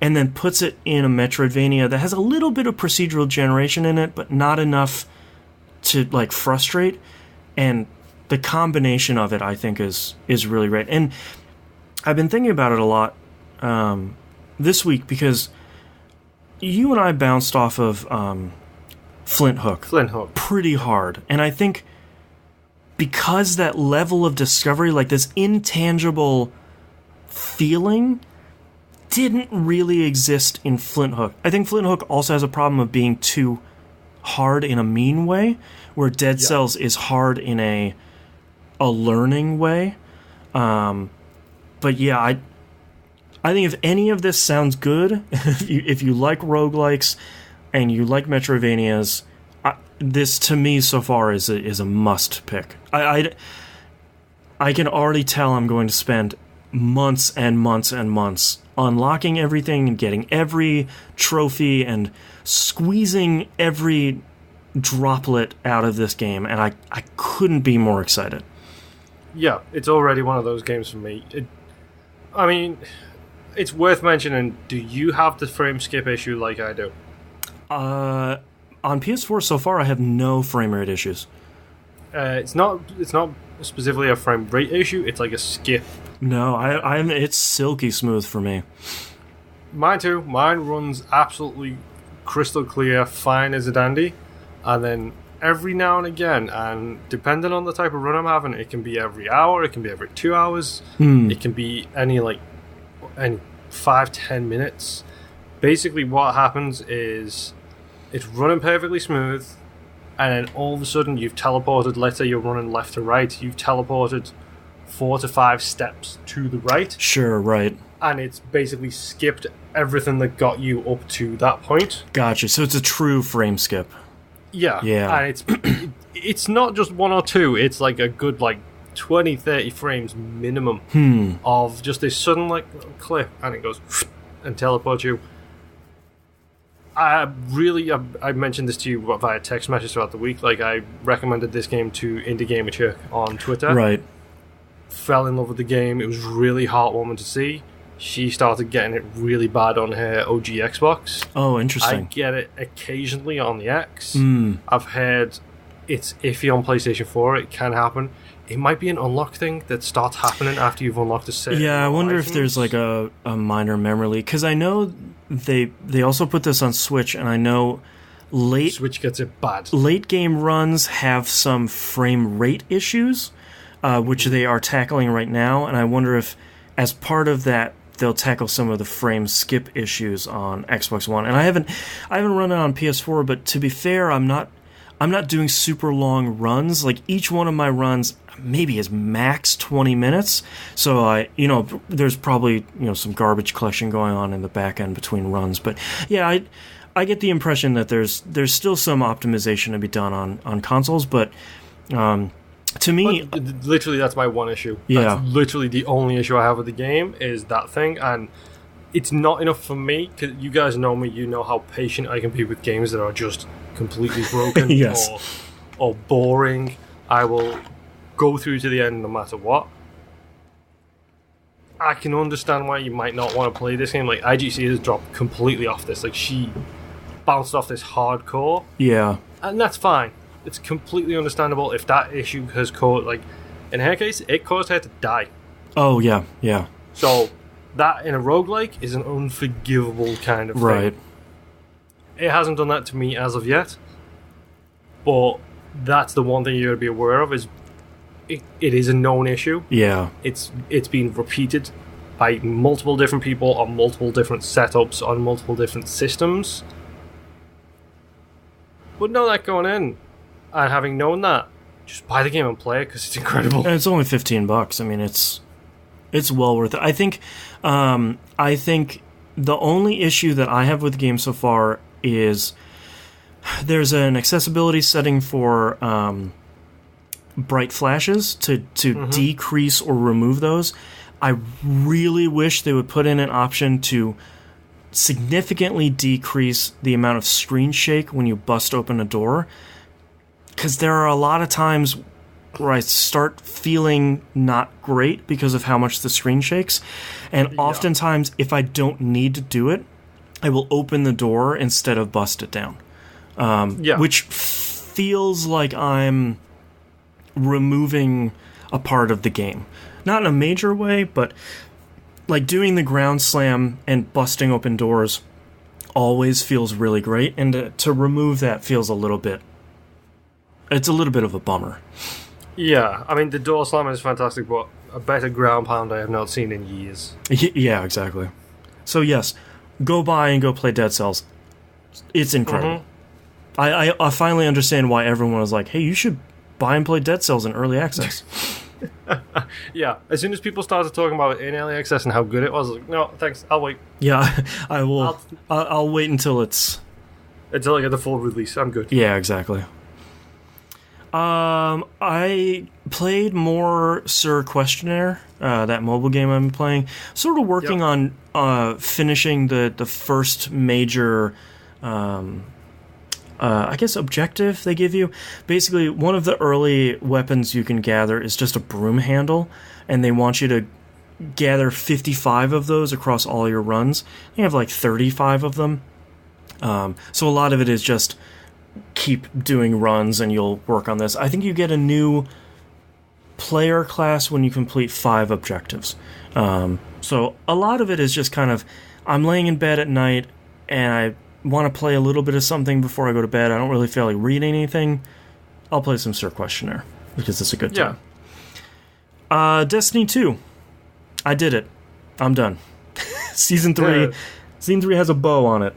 and then puts it in a Metroidvania that has a little bit of procedural generation in it, but not enough to like frustrate. And the combination of it, I think, is really great. And I've been thinking about it a lot this week because you and I bounced off of Flint Hook pretty hard. And I think because that level of discovery, like this intangible feeling, didn't really exist in Flint Hook. I think Flint Hook also has a problem of being too hard in a mean way, where Dead Cells is hard in a learning way. But yeah, I think if any of this sounds good, if you like roguelikes and you like Metroidvanias, this to me so far is a must pick. I can already tell I'm going to spend months and months and months unlocking everything and getting every trophy and squeezing every droplet out of this game, and I couldn't be more excited. Yeah, it's already one of those games for me. I mean, it's worth mentioning, do you have the frame skip issue like I do? On PS4 so far, I have no frame rate issues. It's not specifically a frame rate issue, it's like a skip. No, it's silky smooth for me. Mine too. Mine runs absolutely crystal clear, fine as a dandy. And then every now and again, and depending on the type of run I'm having, it can be every hour, it can be every 2 hours, it can be any 5-10 minutes. Basically what happens is it's running perfectly smooth, and then all of a sudden you've teleported, let's say you're running left to right, you've teleported 4 to 5 steps to the right. Sure, right. And it's basically skipped everything that got you up to that point. Gotcha. So it's a true frame skip. Yeah. And it's not just 1 or 2, it's like a good 20-30 frames minimum of just this sudden clip, and it goes and teleports you. I mentioned this to you via text message throughout the week. I recommended this game to Indie Gamer Chick on Twitter. Right. Fell in love with the game. It was really heartwarming to see. She started getting it really bad on her OG Xbox. Oh, interesting. I get it occasionally on the X. I've heard it's iffy on PlayStation 4. It can happen. It might be an unlock thing that starts happening after you've unlocked a set. Yeah, I wonder if there's a minor memory leak. Because I know they also put this on Switch, and I know Switch gets it bad. Late game runs have some frame rate issues, which they are tackling right now, and I wonder if, as part of that, they'll tackle some of the frame skip issues on Xbox One. And I haven't run it on PS4, but to be fair, I'm not doing super long runs. Each one of my runs maybe is max 20 minutes. So there's probably some garbage collection going on in the back end between runs. But yeah, I get the impression that there's still some optimization to be done on consoles, but to me, literally that's my one issue. Yeah. That's literally the only issue I have with the game is that thing, and it's not enough for me, because you guys know me, you know how patient I can be with games that are just completely broken yes. or boring. I will go through to the end no matter what. I can understand why you might not want to play this game. IGC has dropped completely off this. She bounced off this hardcore. Yeah. And that's fine. It's completely understandable if that issue has caused, in her case, it caused her to die. Oh, yeah, yeah. So, that in a roguelike is an unforgivable kind of thing. Right. It hasn't done that to me as of yet, but that's the one thing you got to be aware of, is it is a known issue. Yeah. It's been repeated by multiple different people on multiple different setups on multiple different systems, But know that going in, and having known that, just buy the game and play it because it's incredible. And it's only $15. I mean, it's well worth it. I think the only issue that I have with the game so far is there's an accessibility setting for bright flashes to decrease or remove those. I really wish they would put in an option to significantly decrease the amount of screen shake when you bust open a door, because there are a lot of times where I start feeling not great because of how much the screen shakes, and oftentimes if I don't need to do it, I will open the door instead of bust it down, which feels like I'm removing a part of the game. Not in a major way, but like doing the ground slam and busting open doors always feels really great, and to remove that feels a little bit of a bummer. Yeah, I mean, the door slam is fantastic, but a better ground pound I have not seen in years. Yeah, exactly. So yes, go buy and go play Dead Cells. It's incredible. I finally understand why everyone was like, hey, you should buy and play Dead Cells in early access. Yeah, as soon as people started talking about it in early access and how good it was, I was like, no, thanks, I'll wait. Yeah, I will. I'll wait until I get the full release. I'm good. Yeah, exactly. I played more Sir Questionnaire, that mobile game I'm playing. Sort of working on finishing the first major, I guess, objective they give you. Basically, one of the early weapons you can gather is just a broom handle, and they want you to gather 55 of those across all your runs. You have like 35 of them. So a lot of it is just keep doing runs and you'll work on this. I think you get a new player class when you complete 5 objectives. So a lot of it is just kind of, I'm laying in bed at night and I want to play a little bit of something before I go to bed. I don't really feel like reading anything. I'll play some Sir Questionnaire because it's a good time. Destiny 2. I did it. I'm done. Season 3 has a bow on it.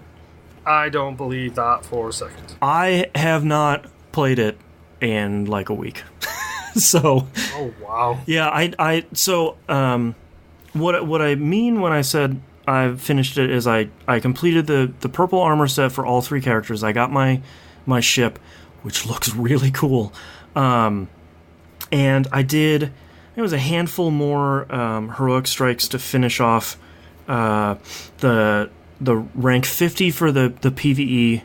I don't believe that for a second. I have not played it in like a week. So. Oh wow. Yeah, so what I mean when I said I finished it is I completed the purple armor set for all 3 characters. I got my ship, which looks really cool. And I did, it was a handful more heroic strikes to finish off the rank 50 for the PvE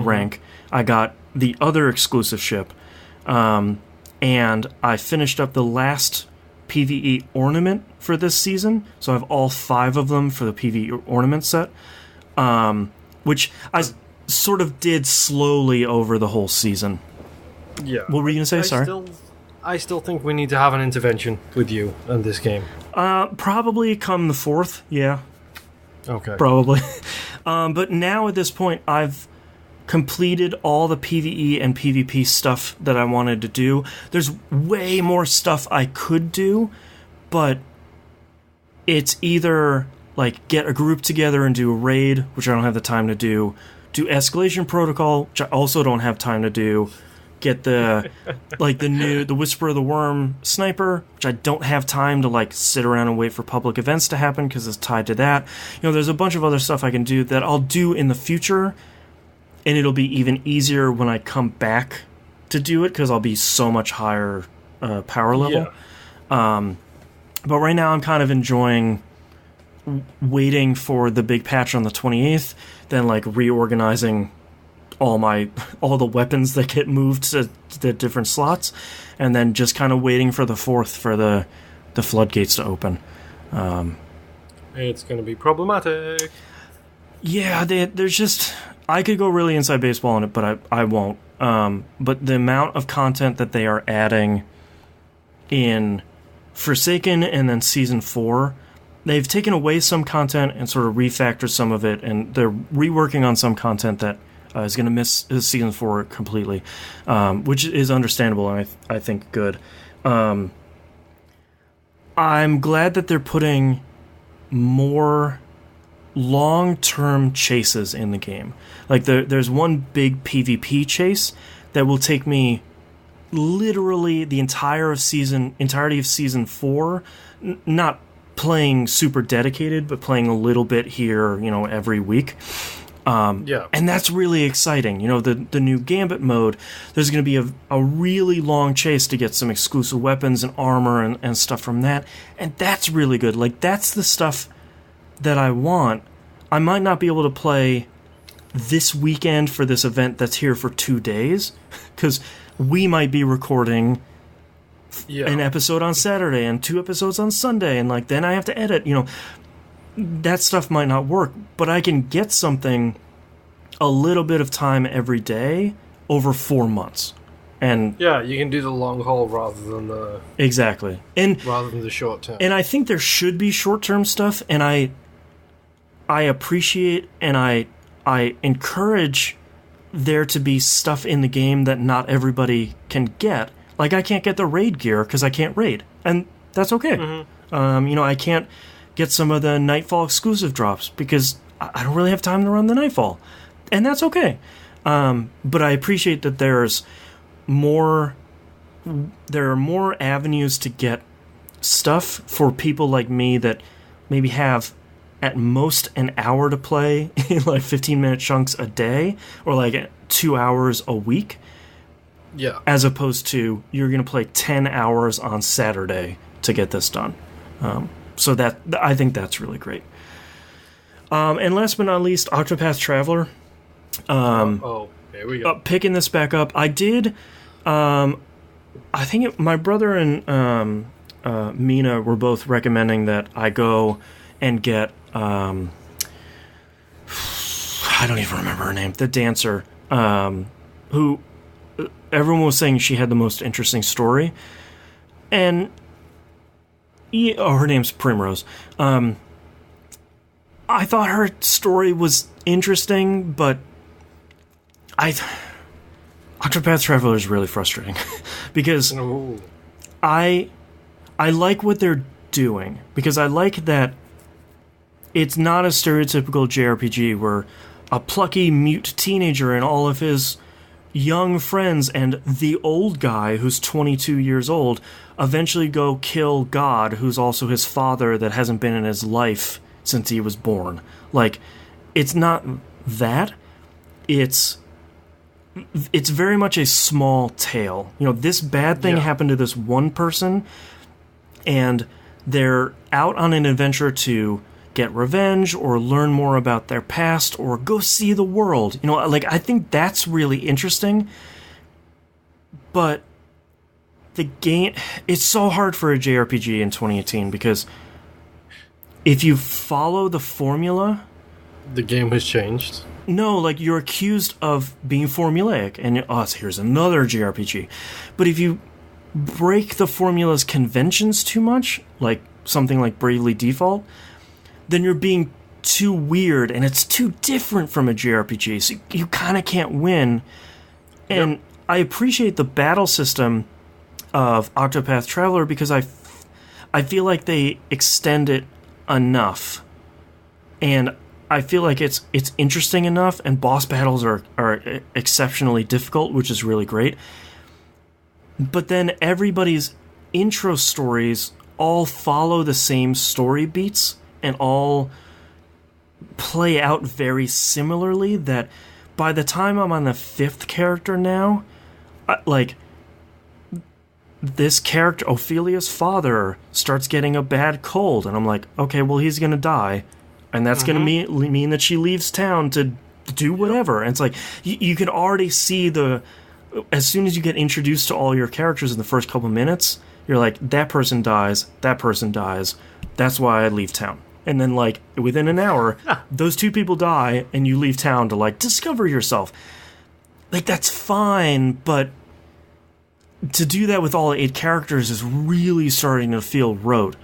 rank. I got the other exclusive ship, and I finished up the last PvE ornament for this season, so I have all 5 of them for the PvE ornament set, which I sort of did slowly over the whole season. Yeah. What were you going to say? Sorry? I still think we need to have an intervention with you in this game. Probably come the 4th, yeah. Okay. Probably. But now at this point, I've completed all the PvE and PvP stuff that I wanted to do. There's way more stuff I could do, but it's either like get a group together and do a raid, which I don't have the time to do escalation protocol, which I also don't have time to do, get the the Whisper of the Worm sniper, which I don't have time to like sit around and wait for public events to happen because it's tied to that. You know, there's a bunch of other stuff I can do that I'll do in the future, and it'll be even easier when I come back to do it because I'll be so much higher power level. Yeah. But right now I'm kind of enjoying waiting for the big patch on the 28th, then like reorganizing all the weapons that get moved to the different slots, and then just kind of waiting for the 4th for the floodgates to open. It's going to be problematic. Yeah, there's just, I could go really inside baseball on it, but I won't. But the amount of content that they are adding in Forsaken and then Season 4, they've taken away some content and sort of refactored some of it, and they're reworking on some content that is going to miss Season 4 completely, which is understandable and I think good. I'm glad that they're putting more long-term chases in the game. Like there's one big PvP chase that will take me literally the entirety of season 4, not playing super dedicated, but playing a little bit here, every week. And that's really exciting. The new Gambit mode, there's going to be a really long chase to get some exclusive weapons and armor and stuff from that. And that's really good. Like, that's the stuff that I want. I might not be able to play this weekend for this event that's here for 2 days, because we might be recording an episode on Saturday and 2 episodes on Sunday, and then I have to edit. That stuff might not work, but I can get something a little bit of time every day over 4 months. And yeah, you can do the long haul rather than the exactly, rather than the short term. And I think there should be short term stuff, and I appreciate and I encourage there to be stuff in the game that not everybody can get. Like, I can't get the raid gear because I can't raid, and that's okay. Mm-hmm. I can't get some of the Nightfall exclusive drops because I don't really have time to run the Nightfall, and that's okay. But I appreciate that there are more avenues to get stuff for people like me that maybe have at most an hour to play in 15-minute chunks a day, or 2 hours a week. Yeah. As opposed to you're going to play 10 hours on Saturday to get this done. So that I think that's really great. And last but not least, Octopath Traveler. There we go. Picking this back up, I did. I think my brother and Mina were both recommending that I go and get. I don't even remember her name. The dancer, who everyone was saying she had the most interesting story, and her name's Primrose. I thought her story was interesting, but Octopath Traveler is really frustrating because I like what they're doing, because I like that it's not a stereotypical JRPG where a plucky mute teenager and all of his young friends and the old guy who's 22 years old eventually go kill God, who's also his father that hasn't been in his life since he was born. It's not that. It's very much a small tale. This bad thing happened to this one person, and they're out on an adventure to get revenge or learn more about their past or go see the world. I think that's really interesting. But the game, it's so hard for a JRPG in 2018 because if you follow the formula, the game has changed. No, you're accused of being formulaic, and here's another JRPG. But if you break the formula's conventions too much, like something like Bravely Default, then you're being too weird, and it's too different from a JRPG, so you kind of can't win. And I appreciate the battle system of Octopath Traveler because I feel like they extend it enough, and I feel like it's interesting enough, and boss battles are exceptionally difficult, which is really great. But then everybody's intro stories all follow the same story beats and all play out very similarly, that by the time I'm on the 5th character now, this character, Ophelia's father, starts getting a bad cold, and I'm like, okay, well, he's gonna die, and that's gonna mean that she leaves town to do whatever. And it's you can already see as soon as you get introduced to all your characters in the first couple minutes, you're like, that person dies, that's why I leave town. And then, within an hour, those 2 people die, and you leave town to, discover yourself. That's fine, but to do that with all 8 characters is really starting to feel rote.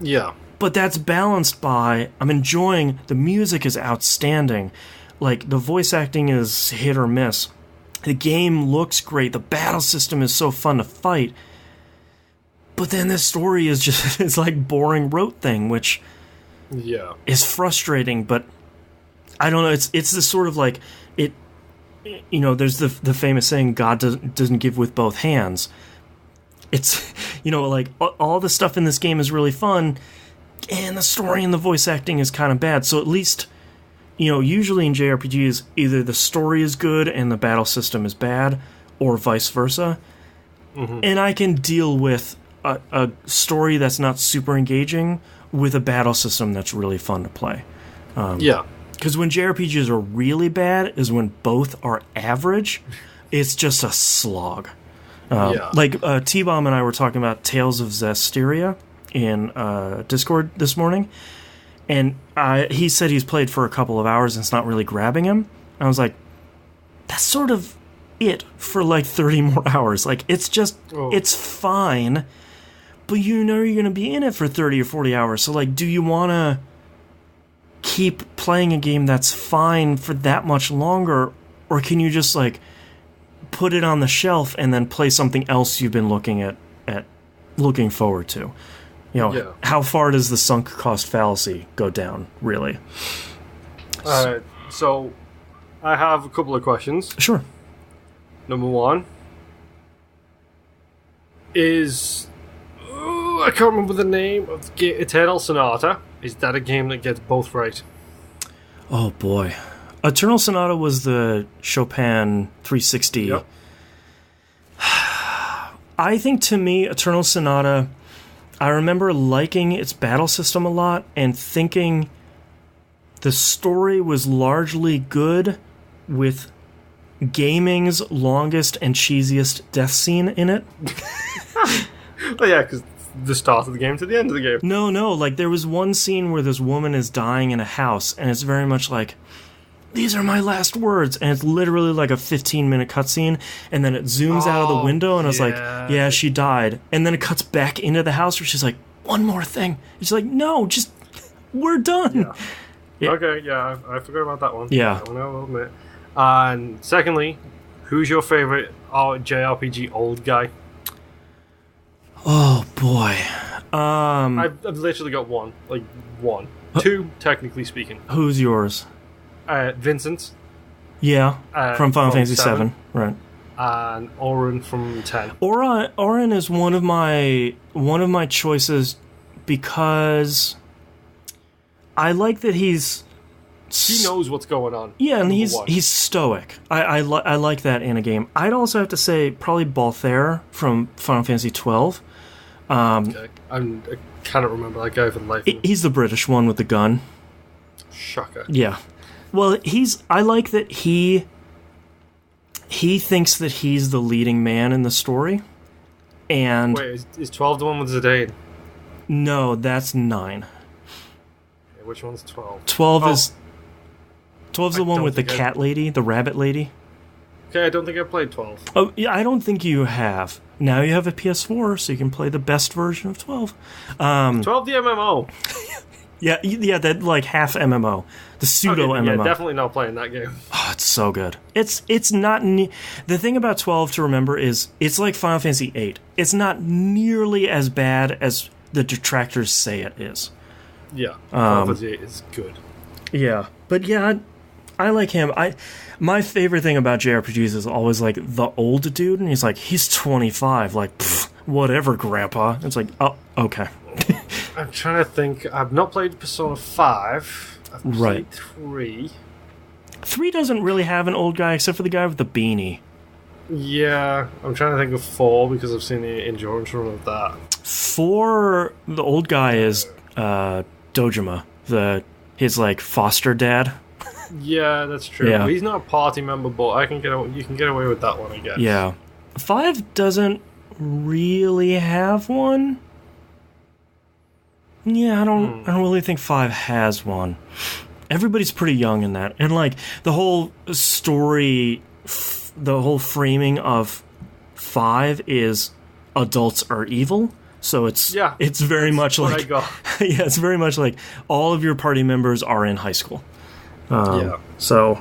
Yeah. But that's balanced by, I'm enjoying, the music is outstanding. The voice acting is hit or miss. The game looks great. The battle system is so fun to fight. But then this story is just, it's boring rote thing, which Yeah. is frustrating, but I don't know. It's this sort of like it. You know, there's the famous saying, "God doesn't give with both hands." It's, you know, like all the stuff in this game is really fun, and the story and the voice acting is kind of bad. So at least, you know, usually in JRPGs, either the story is good and the battle system is bad, or vice versa. Mm-hmm. And I can deal with a story that's not super engaging with a battle system that's really fun to play. Yeah. Because when JRPGs are really bad is when both are average. It's just a slog. Like T-Bomb and I were talking about Tales of Zestiria in Discord this morning, and he said he's played for a couple of hours and it's not really grabbing him. I was like, that's sort of it for like 30 more hours. Like, it's just, it's fine, but you know you're going to be in it for 30 or 40 hours. So, like, do you want to keep playing a game that's fine for that much longer, or can you just, like, put it on the shelf and then play something else you've been looking forward to? You know, How far does the sunk cost fallacy go down, really? So, I have a couple of questions. Sure. Number one is... I can't remember the name of the game. Eternal Sonata. Is that a game that gets both right? Oh, boy. Eternal Sonata was the Chopin 360. Yep. I think, to me, Eternal Sonata... I remember liking its battle system a lot and thinking the story was largely good, with gaming's longest and cheesiest death scene in it. Oh yeah, because the start of the game to the end of the game. No, like there was one scene where this woman is dying in a house, and it's very much like, these are my last words, and it's literally like a 15-minute cutscene, and then it zooms out of the window, and I was like, yeah, she died. And then it cuts back into the house where she's like, one more thing. And she's like, no, just, we're done. Yeah. Okay, yeah, I forgot about that one. Yeah. I will admit. And secondly, who's your favorite JRPG old guy? Oh, boy. I've literally got one. Like, one. Two, technically speaking. Who's yours? Vincent. Yeah, from Final Fantasy VII, right? And Auron from 10. Auron is one of my choices because I like that he knows what's going on. Yeah, and he's stoic. I like that in a game. I'd also have to say probably Balthair from Final Fantasy 12. Okay. I cannot remember that guy for the life of me. He's the British one with the gun. Shocker. Yeah. Well, I like that he thinks that he's the leading man in the story. And wait, is 12 the one with Zidane? No, that's 9. Okay, which one's 12? 12's the one with the cat lady, the rabbit lady. Okay, I don't think I played 12. Oh, yeah, I don't think you have. Now you have a PS4, so you can play the best version of 12. 12 the MMO. Yeah, that like half MMO, the pseudo MMO. Yeah, definitely not playing that game. Oh, it's so good. It's not the thing about 12 to remember is it's like Final Fantasy 8. It's not nearly as bad as the detractors say it is. Yeah, Final Fantasy 8 is good. Yeah, but yeah, I like him. My favorite thing about JRPGs is always like the old dude, and he's like, he's 25, like whatever, Grandpa. It's like, oh, okay. I'm trying to think. I've not played Persona 5. I've played 3. 3 doesn't really have an old guy except for the guy with the beanie. Yeah, I'm trying to think of 4 because I've seen the endurance run of that. 4, the old guy is Dojima, his like foster dad. Yeah, that's true. Yeah. He's not a party member, but you can get away with that one, I guess. Yeah. 5 doesn't really have one. Yeah, I don't really think 5 has one. Everybody's pretty young in that. And like the whole story, the whole framing of 5 is adults are evil. So it's very much like it's very much like all of your party members are in high school. So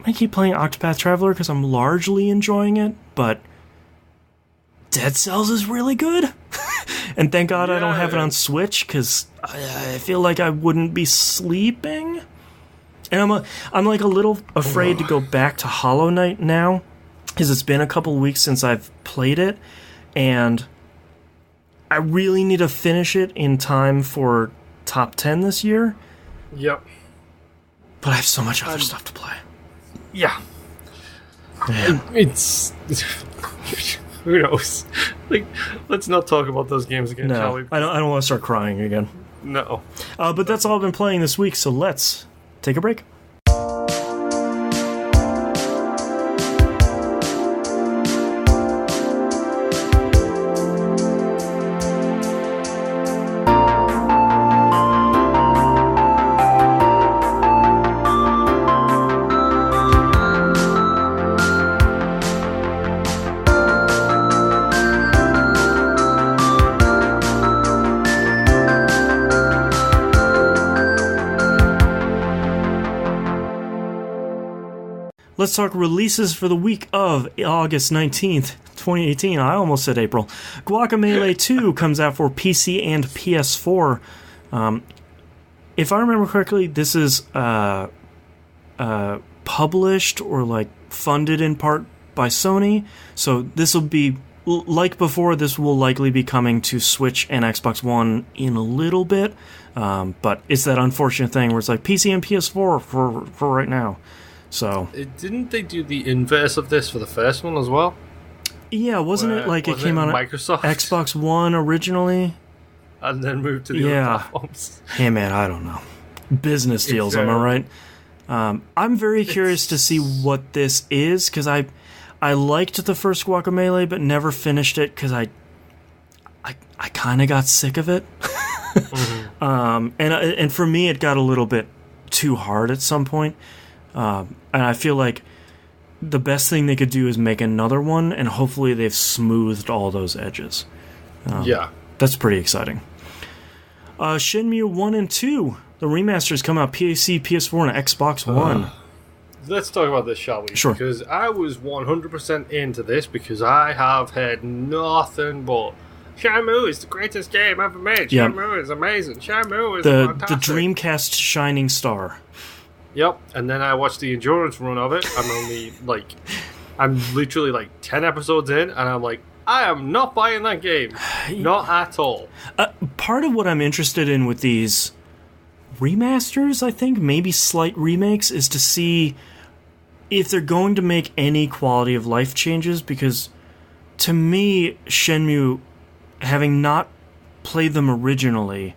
I keep playing Octopath Traveler because I'm largely enjoying it, but Dead Cells is really good. And thank God I don't have it on Switch, because I feel like I wouldn't be sleeping. And I'm like a little afraid to go back to Hollow Knight now, because it's been a couple weeks since I've played it, and I really need to finish it in time for top 10 this year. Yep. But I have so much other stuff to play. Yeah. It's who knows? Like, let's not talk about those games again, shall we? I don't want to start crying again. No. But that's all I've been playing this week, so let's take a break. Let's talk releases for the week of August 19th, 2018. I almost said April. Guacamelee 2 comes out for PC and PS4. If I remember correctly, this is published or like funded in part by Sony. So this will be, like before, this will likely be coming to Switch and Xbox One in a little bit. But it's that unfortunate thing where it's like PC and PS4 for right now. So didn't they do the inverse of this for the first one as well? Yeah, wasn't it like it came out on Microsoft Xbox One originally, and then moved to the other platforms? Hey man, I don't know. Business deals, am I right? I'm very curious to see what this is, because I liked the first Guacamelee, but never finished it because I kind of got sick of it. Mm-hmm. And for me, it got a little bit too hard at some point. And I feel like the best thing they could do is make another one, and hopefully they've smoothed all those edges. Yeah. That's pretty exciting. Shenmue 1 and 2, the remasters come out PC, PS4, and Xbox One. Let's talk about this, shall we? Sure. Because I was 100% into this, because I have heard nothing but Shenmue is the greatest game ever made. Yep. Shenmue is amazing. Shenmue is the fantastic. The Dreamcast shining star. Yep, and then I watched the endurance run of it. I'm literally like 10 episodes in, and I'm like, I am not buying that game. Not at all. Part of what I'm interested in with these remasters, I think, maybe slight remakes, is to see if they're going to make any quality of life changes, because to me, Shenmue, having not played them originally,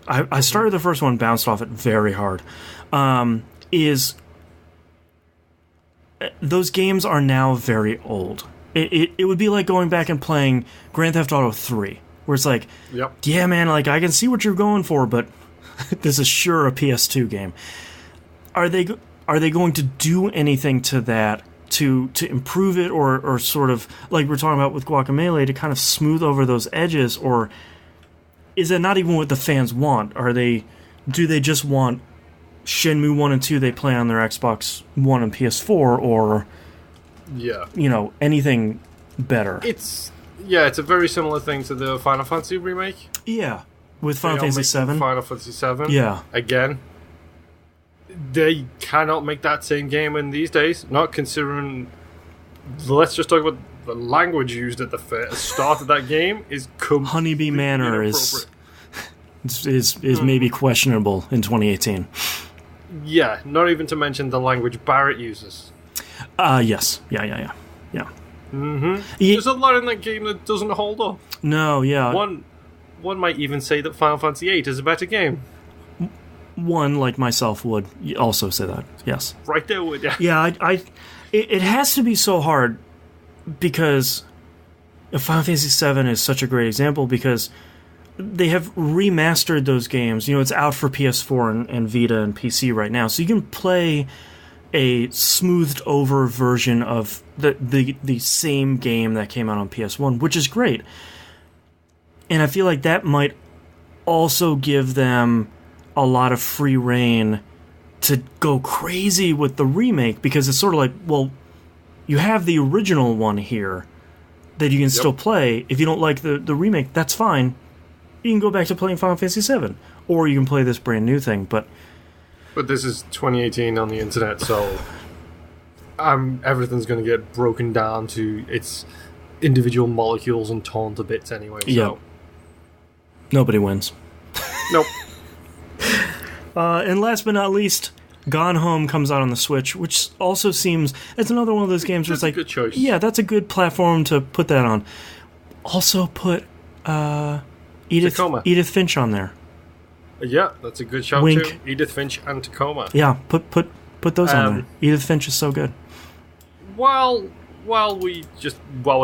I started the first one, bounced off it very hard. Those games are now very old. It would be like going back and playing Grand Theft Auto 3, where it's like, yep. Yeah, man, like I can see what you're going for, but this is sure a PS2 game. Are they going to do anything to that to improve it, or sort of like we're talking about with Guacamelee, to kind of smooth over those edges, or is it not even what the fans want? Do they just want Shenmue 1 and 2 they play on their Xbox One and PS4, or anything better? It's a very similar thing to the Final Fantasy remake. Yeah, with Final Fantasy 7. Final Fantasy 7. Yeah. Again, they cannot make that same game in these days, not considering. Let's just talk about the language used at the start of that game is completely Honeybee Manor is maybe questionable in 2018. Yeah, not even to mention the language Barrett uses. Yes. Yeah. Mm-hmm. There's a lot in that game that doesn't hold up. No, yeah. One might even say that Final Fantasy VIII is a better game. One, like myself, would also say that, yes. Right there with you. Yeah, it has to be so hard, because Final Fantasy VII is such a great example, because they have remastered those games. It's out for PS4 and Vita and PC right now, so you can play a smoothed over version of the same game that came out on PS1, which is great. And I feel like that might also give them a lot of free reign to go crazy with the remake, because it's sort of like, well, you have the original one here that you can still play. If you don't like the remake, that's fine. you can go back to playing Final Fantasy VII, or you can play this brand new thing. But this is 2018 on the internet, so everything's going to get broken down to its individual molecules and torn to bits anyway. So. Yeah. Nobody wins. Nope. And last but not least, Gone Home comes out on the Switch, which also seems... It's another one of those games where it's like... That's a good choice. Yeah, that's a good platform to put that on. Also put Edith Finch on there. Yeah, that's a good shout Wink. too. Edith Finch and Tacoma. Yeah, put those on there. Edith Finch is so good. While we're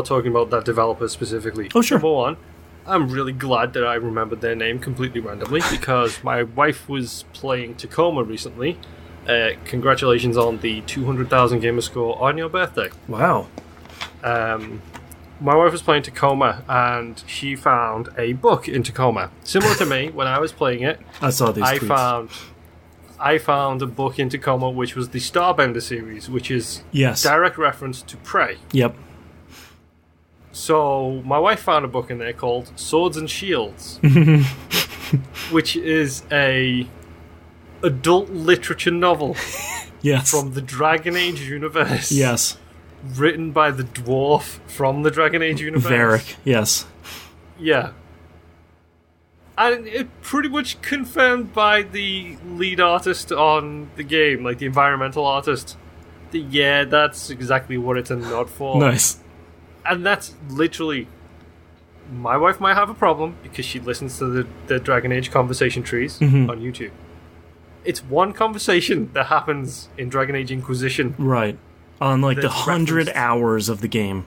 talking about that developer specifically, oh sure. Number one, I'm really glad that I remembered their name completely randomly because my wife was playing Tacoma recently. Congratulations on the 200,000 gamer score on your birthday. Wow. My wife was playing Tacoma and she found a book in Tacoma. Similar to me, when I was playing it, I saw these tweets. I found a book in Tacoma which was the Starbender series, which is direct reference to Prey. Yep. So my wife found a book in there called Swords and Shields, which is a adult literature novel from the Dragon Age universe. Yes. Written by the dwarf from the Dragon Age universe. Varric, yes. Yeah. And it pretty much confirmed by the lead artist on the game, like the environmental artist. That's exactly what it's a nod for. Nice. And that's literally... My wife might have a problem because she listens to the Dragon Age conversation trees on YouTube. It's one conversation that happens in Dragon Age Inquisition. Right. On like the 100 hours of the game.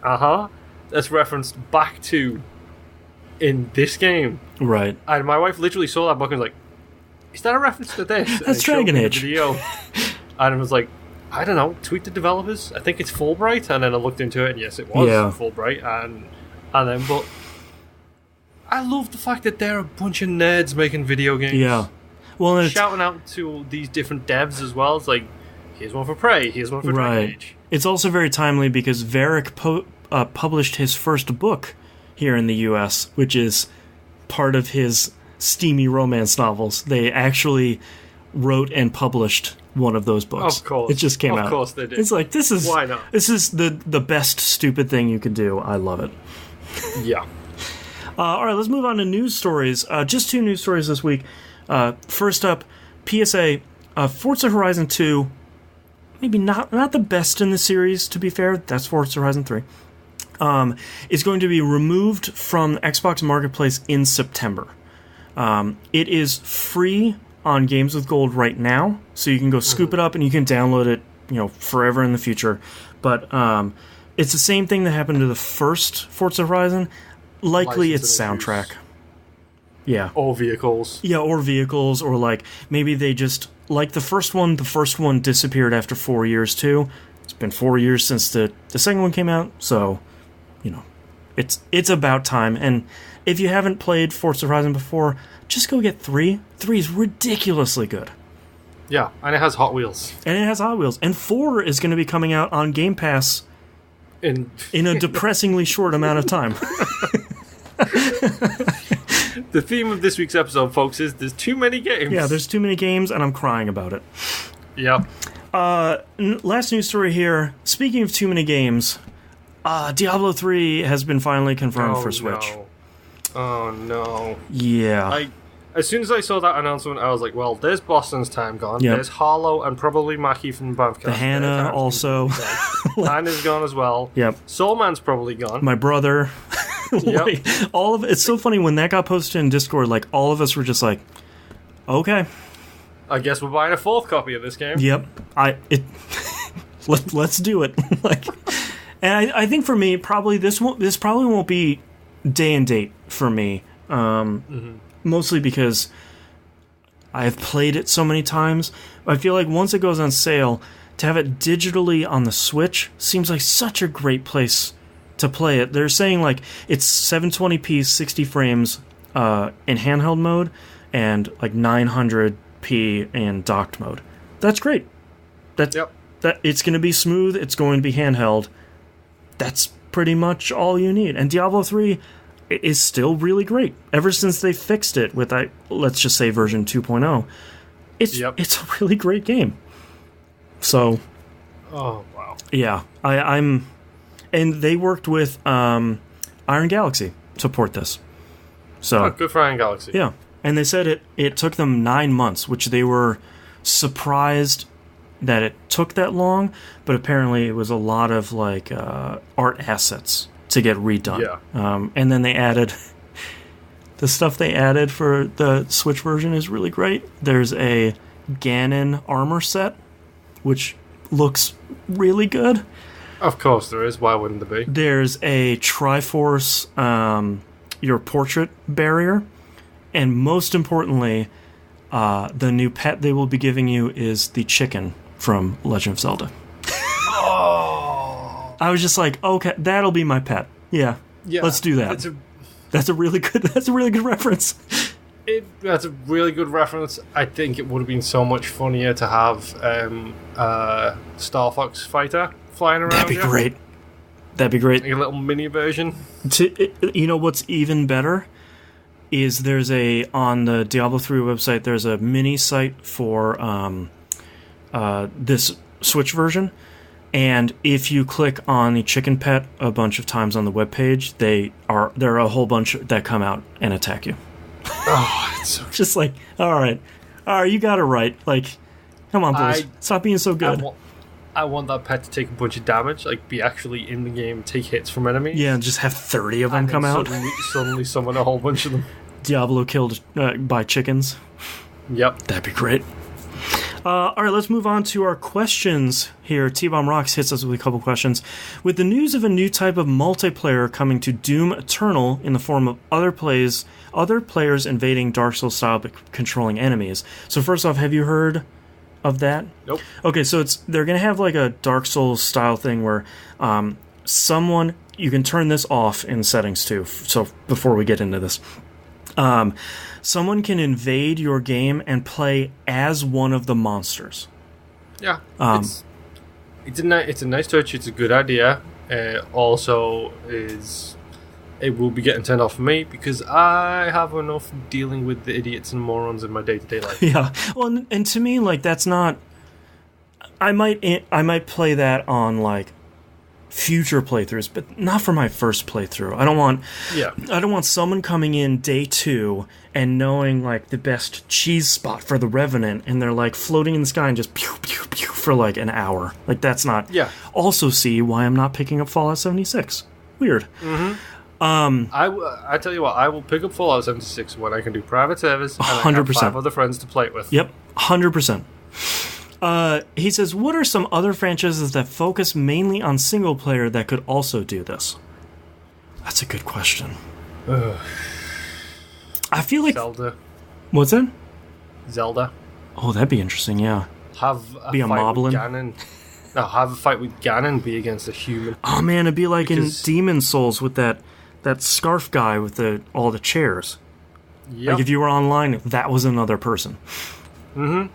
That's referenced back to in this game. Right. And my wife literally saw that book and was like, is that a reference to this? That's Dragon Age. Video. And I was like, I don't know, tweet the developers. I think it's Fulbright. And then I looked into it, and yes, it was Fulbright. And then, but I love the fact that they're a bunch of nerds making video games. Yeah. Well, and shouting out to these different devs as well. It's like, here's one for Prey, here's one for Dragon Age. It's also very timely because Varric published his first book here in the U.S., which is part of his steamy romance novels. They actually wrote and published one of those books. Of course. It just came out. Of course they did. It's like, why not? This is the best stupid thing you can do. I love it. Yeah. All right, let's move on to news stories. Just 2 news stories this week. First up, PSA, Forza Horizon 2, maybe not the best in the series, to be fair. That's Forza Horizon 3. Is going to be removed from Xbox Marketplace in September. It is free on Games with Gold right now, so you can go scoop it up and you can download it, forever in the future. But it's the same thing that happened to the first Forza Horizon. Likely it's soundtrack. Yeah. Or vehicles. Yeah, or vehicles, or like maybe they just like the first one disappeared after 4 years too. It's been 4 years since the second one came out, so it's about time. And if you haven't played Forza Horizon before, just go get 3. 3 is ridiculously good. Yeah, and it has Hot Wheels. And 4 is going to be coming out on Game Pass in a depressingly short amount of time. The theme of this week's episode, folks, is there's too many games. Yeah, there's too many games, and I'm crying about it. Yeah. Last news story here. Speaking of too many games, Diablo 3 has been finally confirmed for Switch. No. Oh, no. Yeah. As soon as I saw that announcement, I was like, well, there's Boston's time gone. Yep. There's Harlow and probably Mackie from Bamfcast. The Hannah also. Hannah's gone as well. Yep. Soulman's probably gone. My brother. Yep. All of it's so funny when that got posted in Discord. Like all of us were just like, "Okay, I guess we're buying a 4th copy of this game." Yep. Let's do it. And I think for me, probably this probably won't be day and date for me. Mostly because I've played it so many times. I feel like once it goes on sale, to have it digitally on the Switch seems like such a great place to play it. They're saying like it's 720p 60 frames in handheld mode and like 900p in docked mode. That's great. That it's going to be smooth, it's going to be handheld. That's pretty much all you need. And Diablo 3, is still really great. Ever since they fixed it with, let's just say, version 2.0, it's a really great game. So, oh wow, yeah, I'm, and they worked with Iron Galaxy to port this. So good for Iron Galaxy. Yeah, and they said it took them 9 months, which they were surprised that it took that long, but apparently it was a lot of like art assets to get redone. Yeah. And then they added the stuff they added for the Switch version is really great. There's a Ganon armor set, which looks really good. Of course there is. Why wouldn't there be? There's a Triforce your portrait barrier, and most importantly, the new pet they will be giving you is the chicken from Legend of Zelda. Oh. I was just like, okay, that'll be my pet. Yeah, let's do that. That's a really good reference. That's a really good reference. I think it would have been so much funnier to have Star Fox Fighter flying around. That'd be great. That'd be great. Like a little mini version. You know what's even better is there's on the Diablo 3 website, there's a mini site for this Switch version, and if you click on the chicken pet a bunch of times on the webpage, there are a whole bunch that come out and attack you. Oh, it's so just like, all right, you got it right. Like, come on, boys, stop being so good. I want that pet to take a bunch of damage, like be actually in the game, take hits from enemies. Yeah, and just have 30 of them come out. Suddenly summon a whole bunch of them. Diablo killed by chickens. Yep. That'd be great. All right, let's move on to our questions here. T-Bomb Rocks hits us with a couple questions. With the news of a new type of multiplayer coming to Doom Eternal in the form of other players invading Dark Souls style but controlling enemies. So first off, have you heard of that? Nope. Okay, so they're going to have like a Dark Souls style thing where you can turn this off in settings too. So before we get into this, someone can invade your game and play as one of the monsters. Yeah, it's a nice touch. It's a good idea. Also, it will be getting turned off for me because I have enough dealing with the idiots and morons in my day-to-day life. Yeah, well, and to me, like that's not. I might play that on like future playthroughs, but not for my first playthrough. I don't want someone coming in day 2 and knowing like the best cheese spot for the Revenant, and they're like floating in the sky and just pew pew pew for like an hour. Like that's not. Yeah. Also, see why I'm not picking up Fallout 76. Weird. Mm-hmm. I tell you what, I will pick up Fallout 76 when I can do private service and 100%. I have 5 other friends to play it with. Yep, 100%. He says, what are some other franchises that focus mainly on single player that could also do this? That's a good question. I feel like... Zelda. What's that? Zelda. Oh, that'd be interesting, yeah. Have a be a fight moblin. with Ganon. No, have a fight with Ganon be against a human. Oh man, it'd be like in Demon Souls with that scarf guy with all the chairs. Yep. Like if you were online, that was another person. Mm-hmm.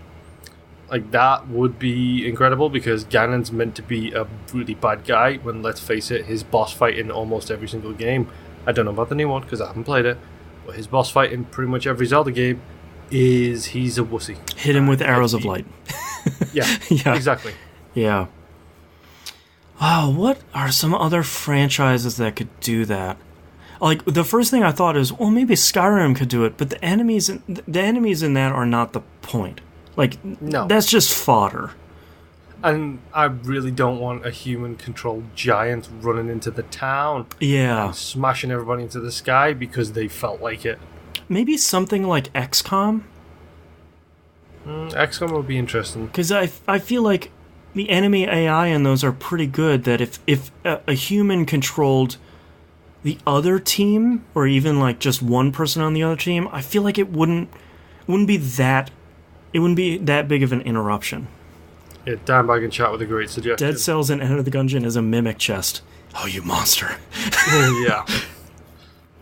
Like, that would be incredible because Ganon's meant to be a really bad guy when, let's face it, his boss fight in almost every single game. I don't know about the new one because I haven't played it, but his boss fight in pretty much every Zelda game he's a wussy. Hit him with arrows of light. Yeah, yeah, exactly. Yeah. Wow, what are some other franchises that could do that? Like, the first thing I thought is, well, maybe Skyrim could do it, but the enemies in that are not the point. Like, no. That's just fodder. And I really don't want a human-controlled giant running into the town. Yeah. And smashing everybody into the sky because they felt like it. Maybe something like XCOM? XCOM would be interesting. Because I feel like the enemy AI in those are pretty good, that if a human controlled the other team, or even like just one person on the other team, I feel like it wouldn't be that big of an interruption. Yeah, Dan Bag and Chat with a great suggestion. Dead Cells and Enter the Gungeon is a mimic chest. Oh, you monster. Yeah.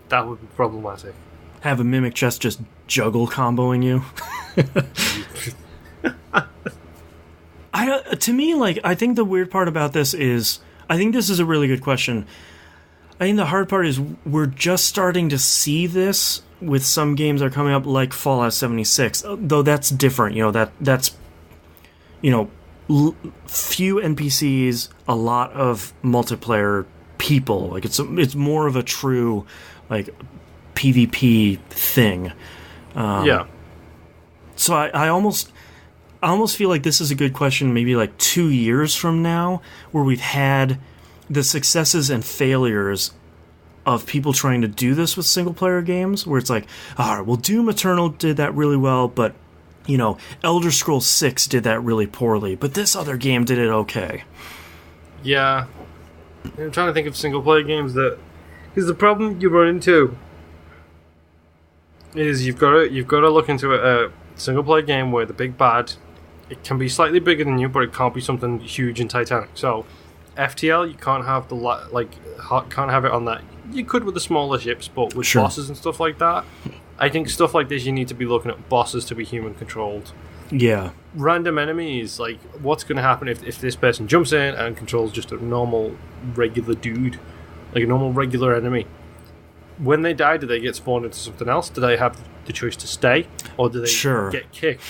That would be problematic. Have a mimic chest just juggle comboing you. To me, like, I think the weird part about this is, I think this is a really good question. I think the hard part is we're just starting to see this with some games that are coming up, like Fallout 76. Though that's different. That's few NPCs, a lot of multiplayer people. Like it's more of a true like PvP thing. Yeah. So I almost feel like this is a good question maybe like 2 years from now, where we've had the successes and failures of people trying to do this with single-player games, where it's like, all right, well, Doom Eternal did that really well, but, Elder Scrolls 6 did that really poorly, but this other game did it okay. Yeah. I'm trying to think of single-player games that... Because the problem you run into is you've got to look into a single-player game where the big bad, it can be slightly bigger than you, but it can't be something huge and titanic. So FTL, you can't have can't have it on that. You could with the smaller ships, but with bosses and stuff like that, I think stuff like this you need to be looking at bosses to be human controlled. Yeah. Random enemies, like what's going to happen if this person jumps in and controls just a normal regular dude, like a normal regular enemy? When they die, do they get spawned into something else? Do they have the choice to stay, or do they get kicked?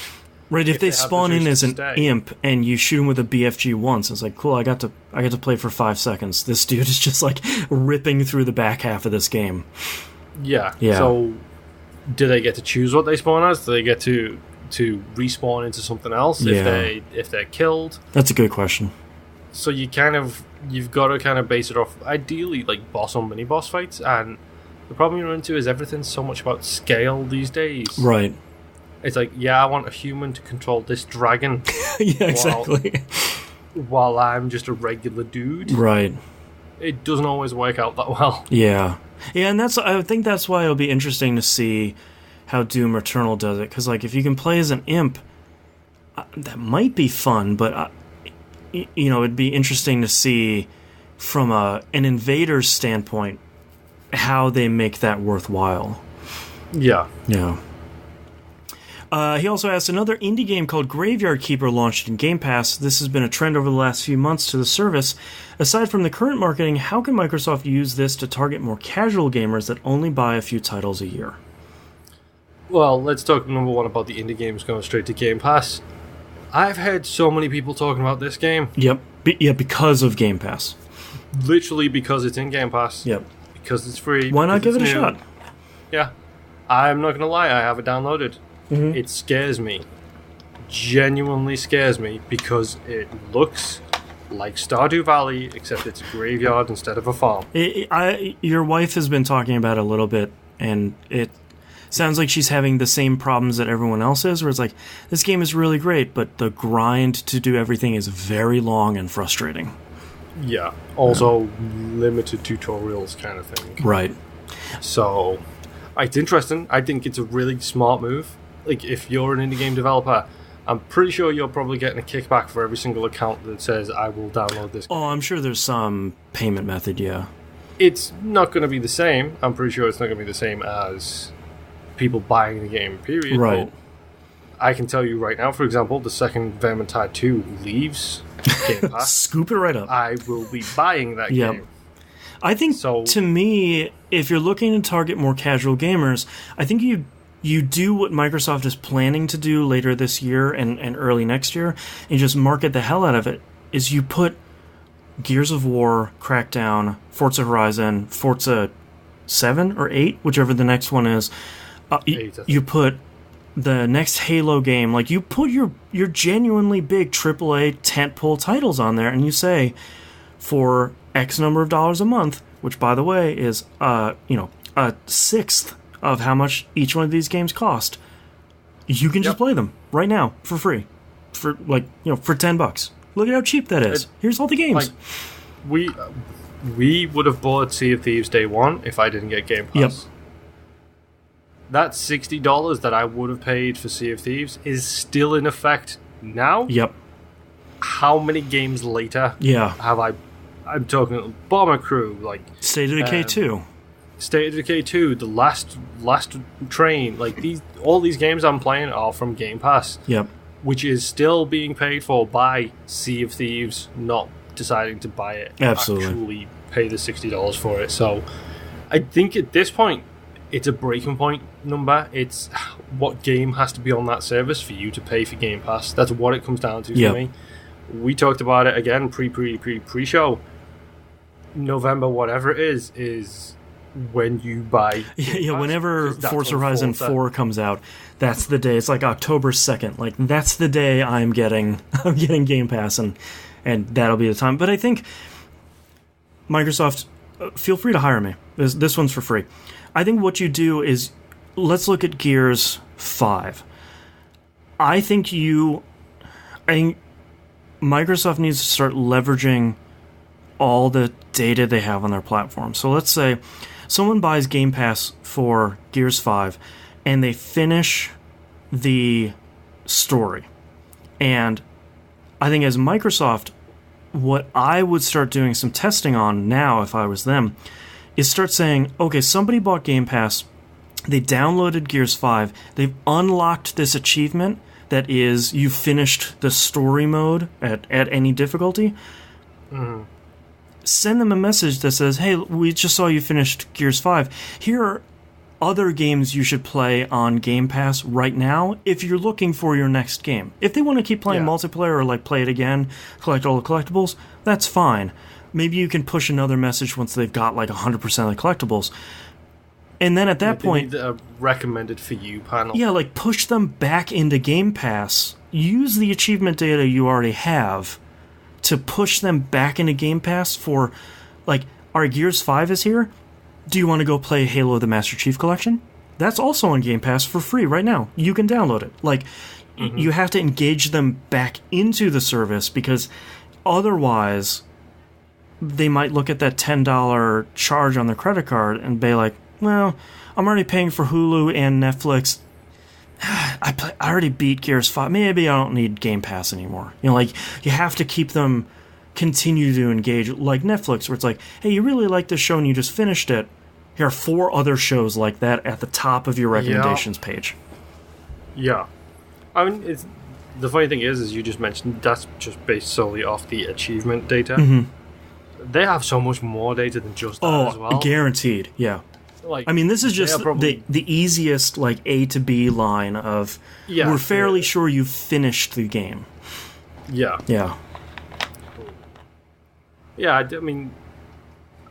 Right, if they spawn in as an imp and you shoot him with a BFG once, it's like, cool, I got to play for 5 seconds. This dude is just like ripping through the back half of this game. Yeah. So do they get to choose what they spawn as? Do they get to respawn into something else if they're killed? That's a good question. So you've got to kind of base it off ideally like boss or mini boss fights, and the problem you run into is everything's so much about scale these days. Right. It's like, yeah, I want a human to control this dragon. Yeah, exactly. While I'm just a regular dude. Right. It doesn't always work out that well. Yeah. Yeah, and I think that's why it'll be interesting to see how Doom Eternal does it. Because, like, if you can play as an imp, that might be fun, but, it'd be interesting to see from an invader's standpoint how they make that worthwhile. Yeah. Yeah. He also asked, another indie game called Graveyard Keeper launched in Game Pass. This has been a trend over the last few months to the service. Aside from the current marketing, how can Microsoft use this to target more casual gamers that only buy a few titles a year? Well, let's talk number one about the indie games going straight to Game Pass. I've heard so many people talking about this game. Yep. Because of Game Pass. Literally because it's in Game Pass. Yep. Because it's free. Why not give it a shot? Yeah. I'm not going to lie, I have it downloaded. Mm-hmm. It scares me. Genuinely scares me because it looks like Stardew Valley, except it's a graveyard instead of a farm. Your wife has been talking about it a little bit, and it sounds like she's having the same problems that everyone else is, where it's like, this game is really great, but the grind to do everything is very long and frustrating. Yeah. Also, limited tutorials kind of thing. Right. So, it's interesting. I think it's a really smart move. Like, if you're an indie game developer, I'm pretty sure you're probably getting a kickback for every single account that says, I will download this game. Oh, I'm sure there's some payment method, yeah. It's not going to be the same. I'm pretty sure it's not going to be the same as people buying the game, period. Right. But I can tell you right now, for example, the second Vermintide 2 leaves Game Pass. Scoop it right up. I will be buying that game. I think, to me, if you're looking to target more casual gamers, I think you do what Microsoft is planning to do later this year and early next year, and just market the hell out of it, is you put Gears of War, Crackdown, Forza Horizon, Forza 7 or 8, whichever the next one is. You put the next Halo game, like you put your genuinely big AAA tentpole titles on there, and you say, for X number of dollars a month, which by the way is a sixth of how much each one of these games cost, you can just play them right now for free, for for $10. Look at how cheap that is. Here's all the games. Like, we would have bought Sea of Thieves day one if I didn't get Game Pass. Yep. That $60 that I would have paid for Sea of Thieves is still in effect now. Yep. How many games later? Have I? I'm talking Bomber Crew, like State of Decay 2. State of Decay 2, the last train, like all these games I'm playing are from Game Pass. Yep. Which is still being paid for by Sea of Thieves, not deciding to buy it. Absolutely. Actually pay the $60 for it. So I think at this point, it's a breaking point number. It's what game has to be on that service for you to pay for Game Pass. That's what it comes down to for me. We talked about it again pre-show. November, whatever it is when you buy Game Pass, whenever Forza Horizon 4 comes out, that's the day. It's like October 2nd. Like, that's the day I'm getting Game Pass, and that'll be the time. But I think Microsoft, feel free to hire me. This one's for free. I think what you do is, let's look at Gears 5. I think Microsoft needs to start leveraging all the data they have on their platform. So let's say someone buys Game Pass for Gears 5 and they finish the story. And I think as Microsoft, what I would start doing some testing on now if I was them is start saying, okay, somebody bought Game Pass, they downloaded Gears 5, they've unlocked this achievement that is, you finished the story mode at any difficulty. Send them a message that says, hey, we just saw you finished Gears 5. Here are other games you should play on Game Pass right now if you're looking for your next game. If they want to keep playing multiplayer or like play it again, collect all the collectibles, that's fine. Maybe you can push another message once they've got like 100% of the collectibles. And then at that point, need a recommended for you panel. Yeah, like push them back into Game Pass. Use the achievement data you already have to push them back into Game Pass for, like, our Gears 5 is here. Do you want to go play Halo the Master Chief Collection? That's also on Game Pass for free right now. You can download it. Like, you have to engage them back into the service, because otherwise they might look at that $10 charge on their credit card and be like, well, I'm already paying for Hulu and Netflix. I already beat Gears 5. Maybe I don't need Game Pass anymore. You know, like, you have to keep them continue to engage, like Netflix, where it's like, hey, you really like this show and you just finished it. Here are 4 other shows like that at the top of your recommendations page. Yeah. I mean, the funny thing is you just mentioned that's just based solely off the achievement data. They have so much more data than just that as well. Guaranteed, yeah. Like, I mean, this is just the easiest, like, A to B line of, we're fairly sure you've finished the game. Yeah. Yeah. Yeah, I mean,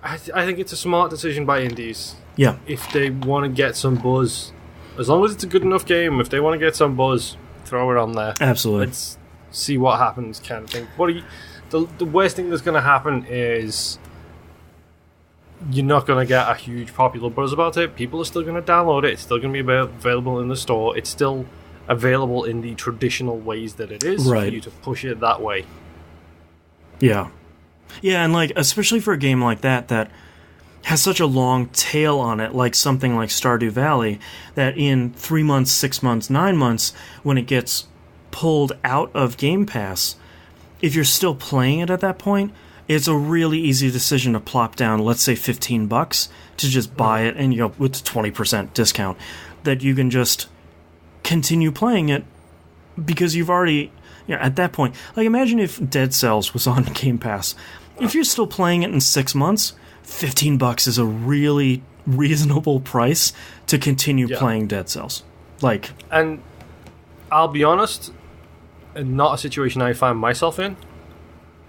I think it's a smart decision by indies. Yeah. If they want to get some buzz, as long as it's a good enough game, if they want to get some buzz, throw it on there. Absolutely. Let's see what happens, kind of thing. The worst thing that's going to happen is you're not going to get a huge popular buzz about it. People are still going to download it. It's still going to be available in the store. It's still available in the traditional ways that it is for you to push it that way. Yeah. Yeah, and like, especially for a game like that has such a long tail on it, like something like Stardew Valley, that in 3 months, 6 months, 9 months, when it gets pulled out of Game Pass, if you're still playing it at that point, it's a really easy decision to plop down, let's say $15, to just buy it, and, you know, with the 20% discount, that you can just continue playing it because you've already, you know, at that point, like, imagine if Dead Cells was on Game Pass. If you're still playing it in 6 months, $15 is a really reasonable price to continue playing Dead Cells. Like, and I'll be honest, not a situation I find myself in.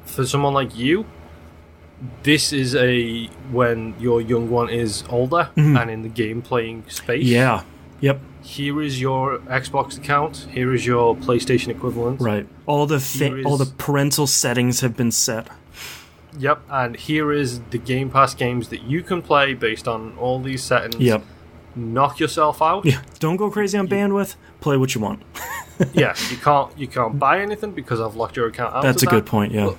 For someone like you, this is when your young one is older and in the game playing space. Yeah. Yep. Here is your Xbox account. Here is your PlayStation equivalent. Right. All the parental settings have been set. Yep. And here is the Game Pass games that you can play based on all these settings. Yep. Knock yourself out. Yeah. Don't go crazy on bandwidth. Play what you want. Yes. You can't buy anything because I've locked your account out. That's a good point. Yeah.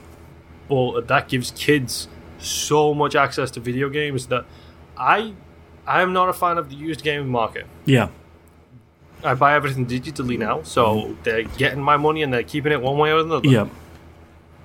But that gives kids so much access to video games that I am not a fan of the used game market. Yeah. I buy everything digitally now, so they're getting my money and they're keeping it one way or another. Yep.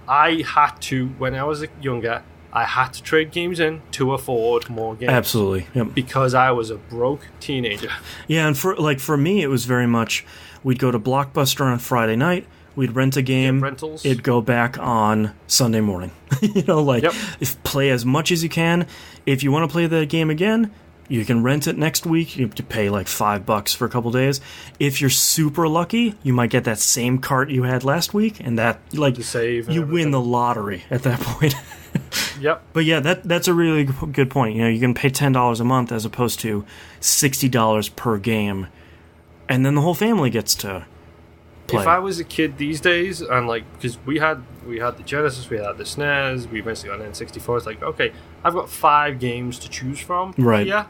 I had to, when I was younger, I had to trade games in to afford more games. Absolutely. Yep. Because I was a broke teenager. Yeah, and for me, it was very much, we'd go to Blockbuster on Friday night, We'd rent a game. Get rentals. It'd go back on Sunday morning. Yep. If play as much as you can. If you want to play the game again, you can rent it next week. You have to pay like $5 for a couple days. If you're super lucky, you might get that same cart you had last week, and that to save you win the lottery at that point. Yep. But yeah, that's a really good point. You can pay $10 a month as opposed to $60 per game, and then the whole family gets to play. If I was a kid these days, and because we had the Genesis, we had the SNES, we eventually got an N64. It's like, okay, I've got 5 games to choose from. Right. Yeah.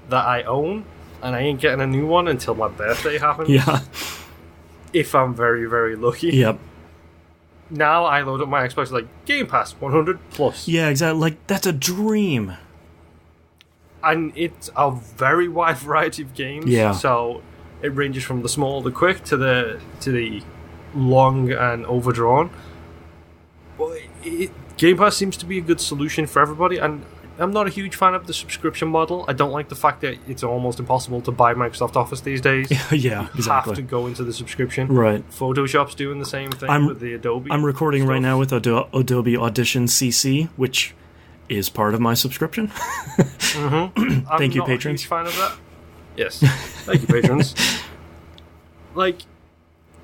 That I own, and I ain't getting a new one until my birthday happens. Yeah. If I'm very, very lucky. Yep. Now I load up my Xbox Game Pass 100 plus. Yeah, exactly. That's a dream. And it's a very wide variety of games. Yeah. So it ranges from the small, the quick, to the long and overdrawn. But Game Pass seems to be a good solution for everybody, and I'm not a huge fan of the subscription model. I don't like the fact that it's almost impossible to buy Microsoft Office these days. Yeah, exactly. You have to go into the subscription. Right. Photoshop's doing the same thing with the Adobe. I'm recording stuff. right now with Adobe Audition CC, which is part of my subscription. Mm-hmm. Thank you, patrons. I'm not a patrons. huge fan of that. Yes. Thank you, patrons.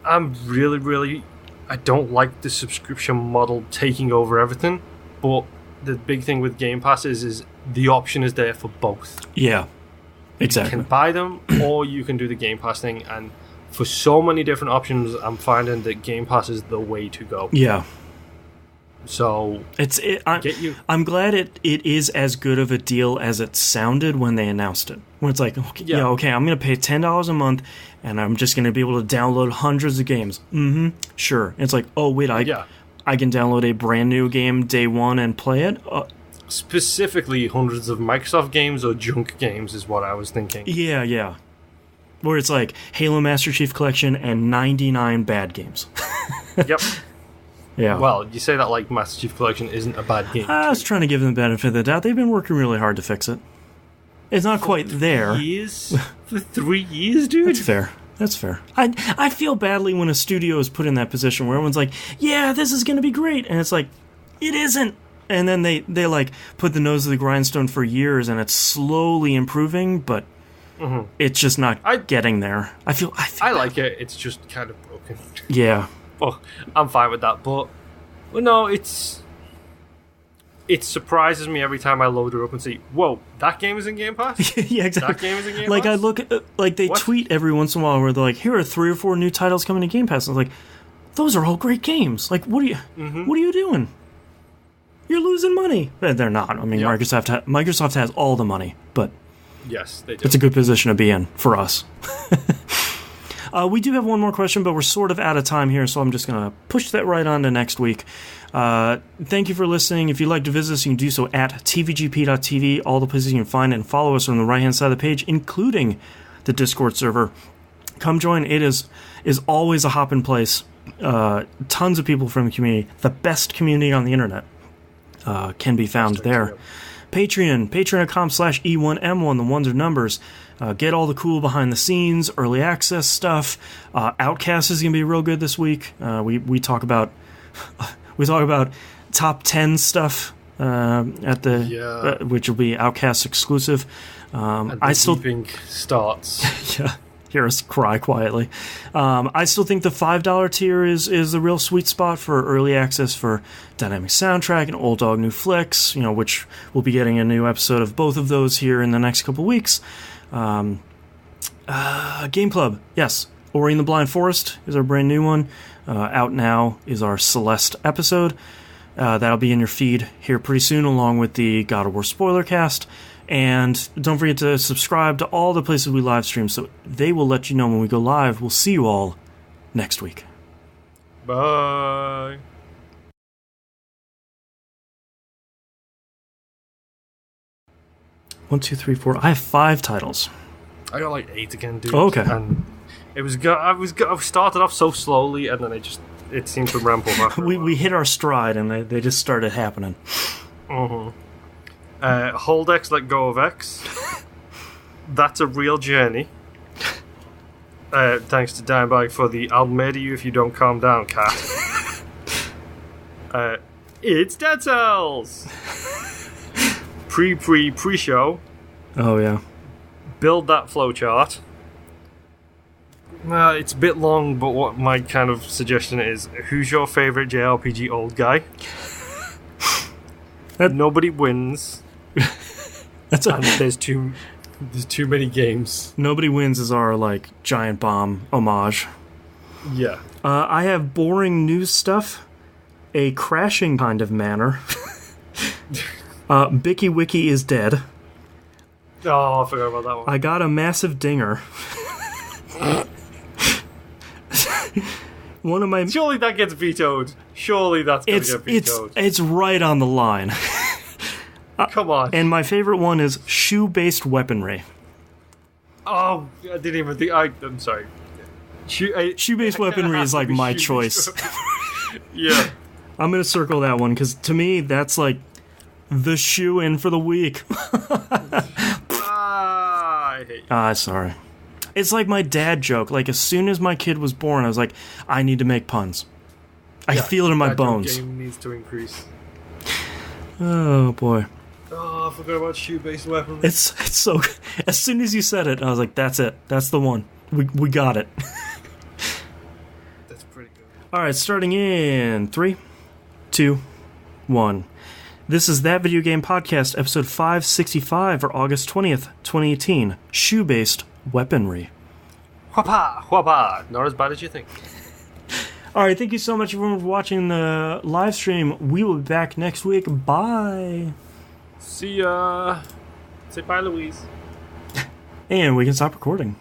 I'm really... I don't like the subscription model taking over everything, but the big thing with Game Pass is the option is there for both. Yeah, exactly. You can buy them, or you can do the Game Pass thing, and for so many different options, I'm finding that Game Pass is the way to go. Yeah. So I'm glad it is as good of a deal as it sounded when they announced it. When it's like, okay, I'm going to pay $10 a month, and I'm just going to be able to download hundreds of games. Mm-hmm. Sure. And it's like, oh wait, I can download a brand new game day one and play it. Specifically, hundreds of Microsoft games or junk games is what I was thinking. Yeah. Where it's like Halo Master Chief Collection and 99 bad games. Yep. Yeah. Well, you say that like Master Chief Collection isn't a bad game. I was trying to give them the benefit of the doubt. They've been working really hard to fix it. It's not quite there. For 3 years, dude? That's fair. I feel badly when a studio is put in that position where everyone's like, yeah, this is going to be great. And it's like, it isn't. And then they put the nose to the grindstone for years, and it's slowly improving, but it's just not getting there. I feel I like it. It's just kind of broken. Yeah. Oh, I'm fine with that, but no, it surprises me every time I load it up and see, whoa, that game is in Game Pass? Yeah, exactly. That game is in Game Pass? Pass? I look at, they tweet every once in a while where they're like, here are 3 or 4 new titles coming to Game Pass. And I was like, those are all great games. Like, what are you doing? You're losing money. They're not. I mean, Microsoft has all the money, but yes, they do. It's a good position to be in for us. We do have one more question, but we're sort of out of time here, so I'm just going to push that right on to next week. Thank you for listening. If you'd like to visit us, you can do so at tvgp.tv. All the places you can find and follow us on the right-hand side of the page, including the Discord server. Come join. It is always a hopping place. Tons of people from the community. The best community on the internet can be found there. Patreon.com/E1M1. The ones are numbers. Get all the cool behind the scenes, early access stuff. Outcast is going to be real good this week. We talk about top 10 stuff at the which will be Outcast exclusive. Beeping starts. Yeah, hear us cry quietly. I still think the $5 tier is the real sweet spot for early access for dynamic soundtrack and Old Dog New Flicks. Which we'll be getting a new episode of both of those here in the next couple weeks. Game Club, yes. Ori and the Blind Forest is our brand new one. Out now is our Celeste episode. That'll be in your feed here pretty soon, along with the God of War spoiler cast. And don't forget to subscribe to all the places we live stream, so they will let you know when we go live. We'll see you all next week. Bye. 1, 2, 3, 4. I have 5 titles. I got like 8 again, dude. Oh, okay. And it was good. I started off so slowly, and then it seemed to ramp up after we hit our stride, and they just started happening. Hold X, Let Go of X. That's a real journey. Thanks to Dimebag for the "I'll murder you if you don't calm down" cat. It's Dead Cells. Pre-show. Oh yeah. Build that flowchart. It's a bit long, but what my kind of suggestion is: who's your favorite JRPG old guy? Nobody wins. There's too many games. Nobody wins is our like giant bomb homage. Yeah. I have boring news stuff, a crashing kind of manner. Bicky Wiki is dead. Oh, I forgot about that one. I got a massive dinger. One of my Surely that gets vetoed. Surely that's gonna get vetoed. It's right on the line. Come on. And my favorite one is shoe-based weaponry. Oh, I didn't even think. I'm sorry. Shoe-based weaponry is like my choice. Yeah. I'm gonna circle that one because to me that's like the shoe in for the week. I hate you. Sorry. It's like my dad joke. Like as soon as my kid was born, I was like, I need to make puns. I feel it in my bones. Game needs to increase. Oh boy. Oh, I forgot about shoe-based weaponry. It's so. As soon as you said it, I was like, "That's it. That's the one. We got it." That's pretty good. All right, starting in 3, 2, 1. This is That Video Game Podcast, episode 565 for August 20th, 2018. Shoe-based weaponry. Whapa, whapa. Not as bad as you think. All right, thank you so much everyone for watching the live stream. We will be back next week. Bye. See ya. Say bye, Louise. And we can stop recording.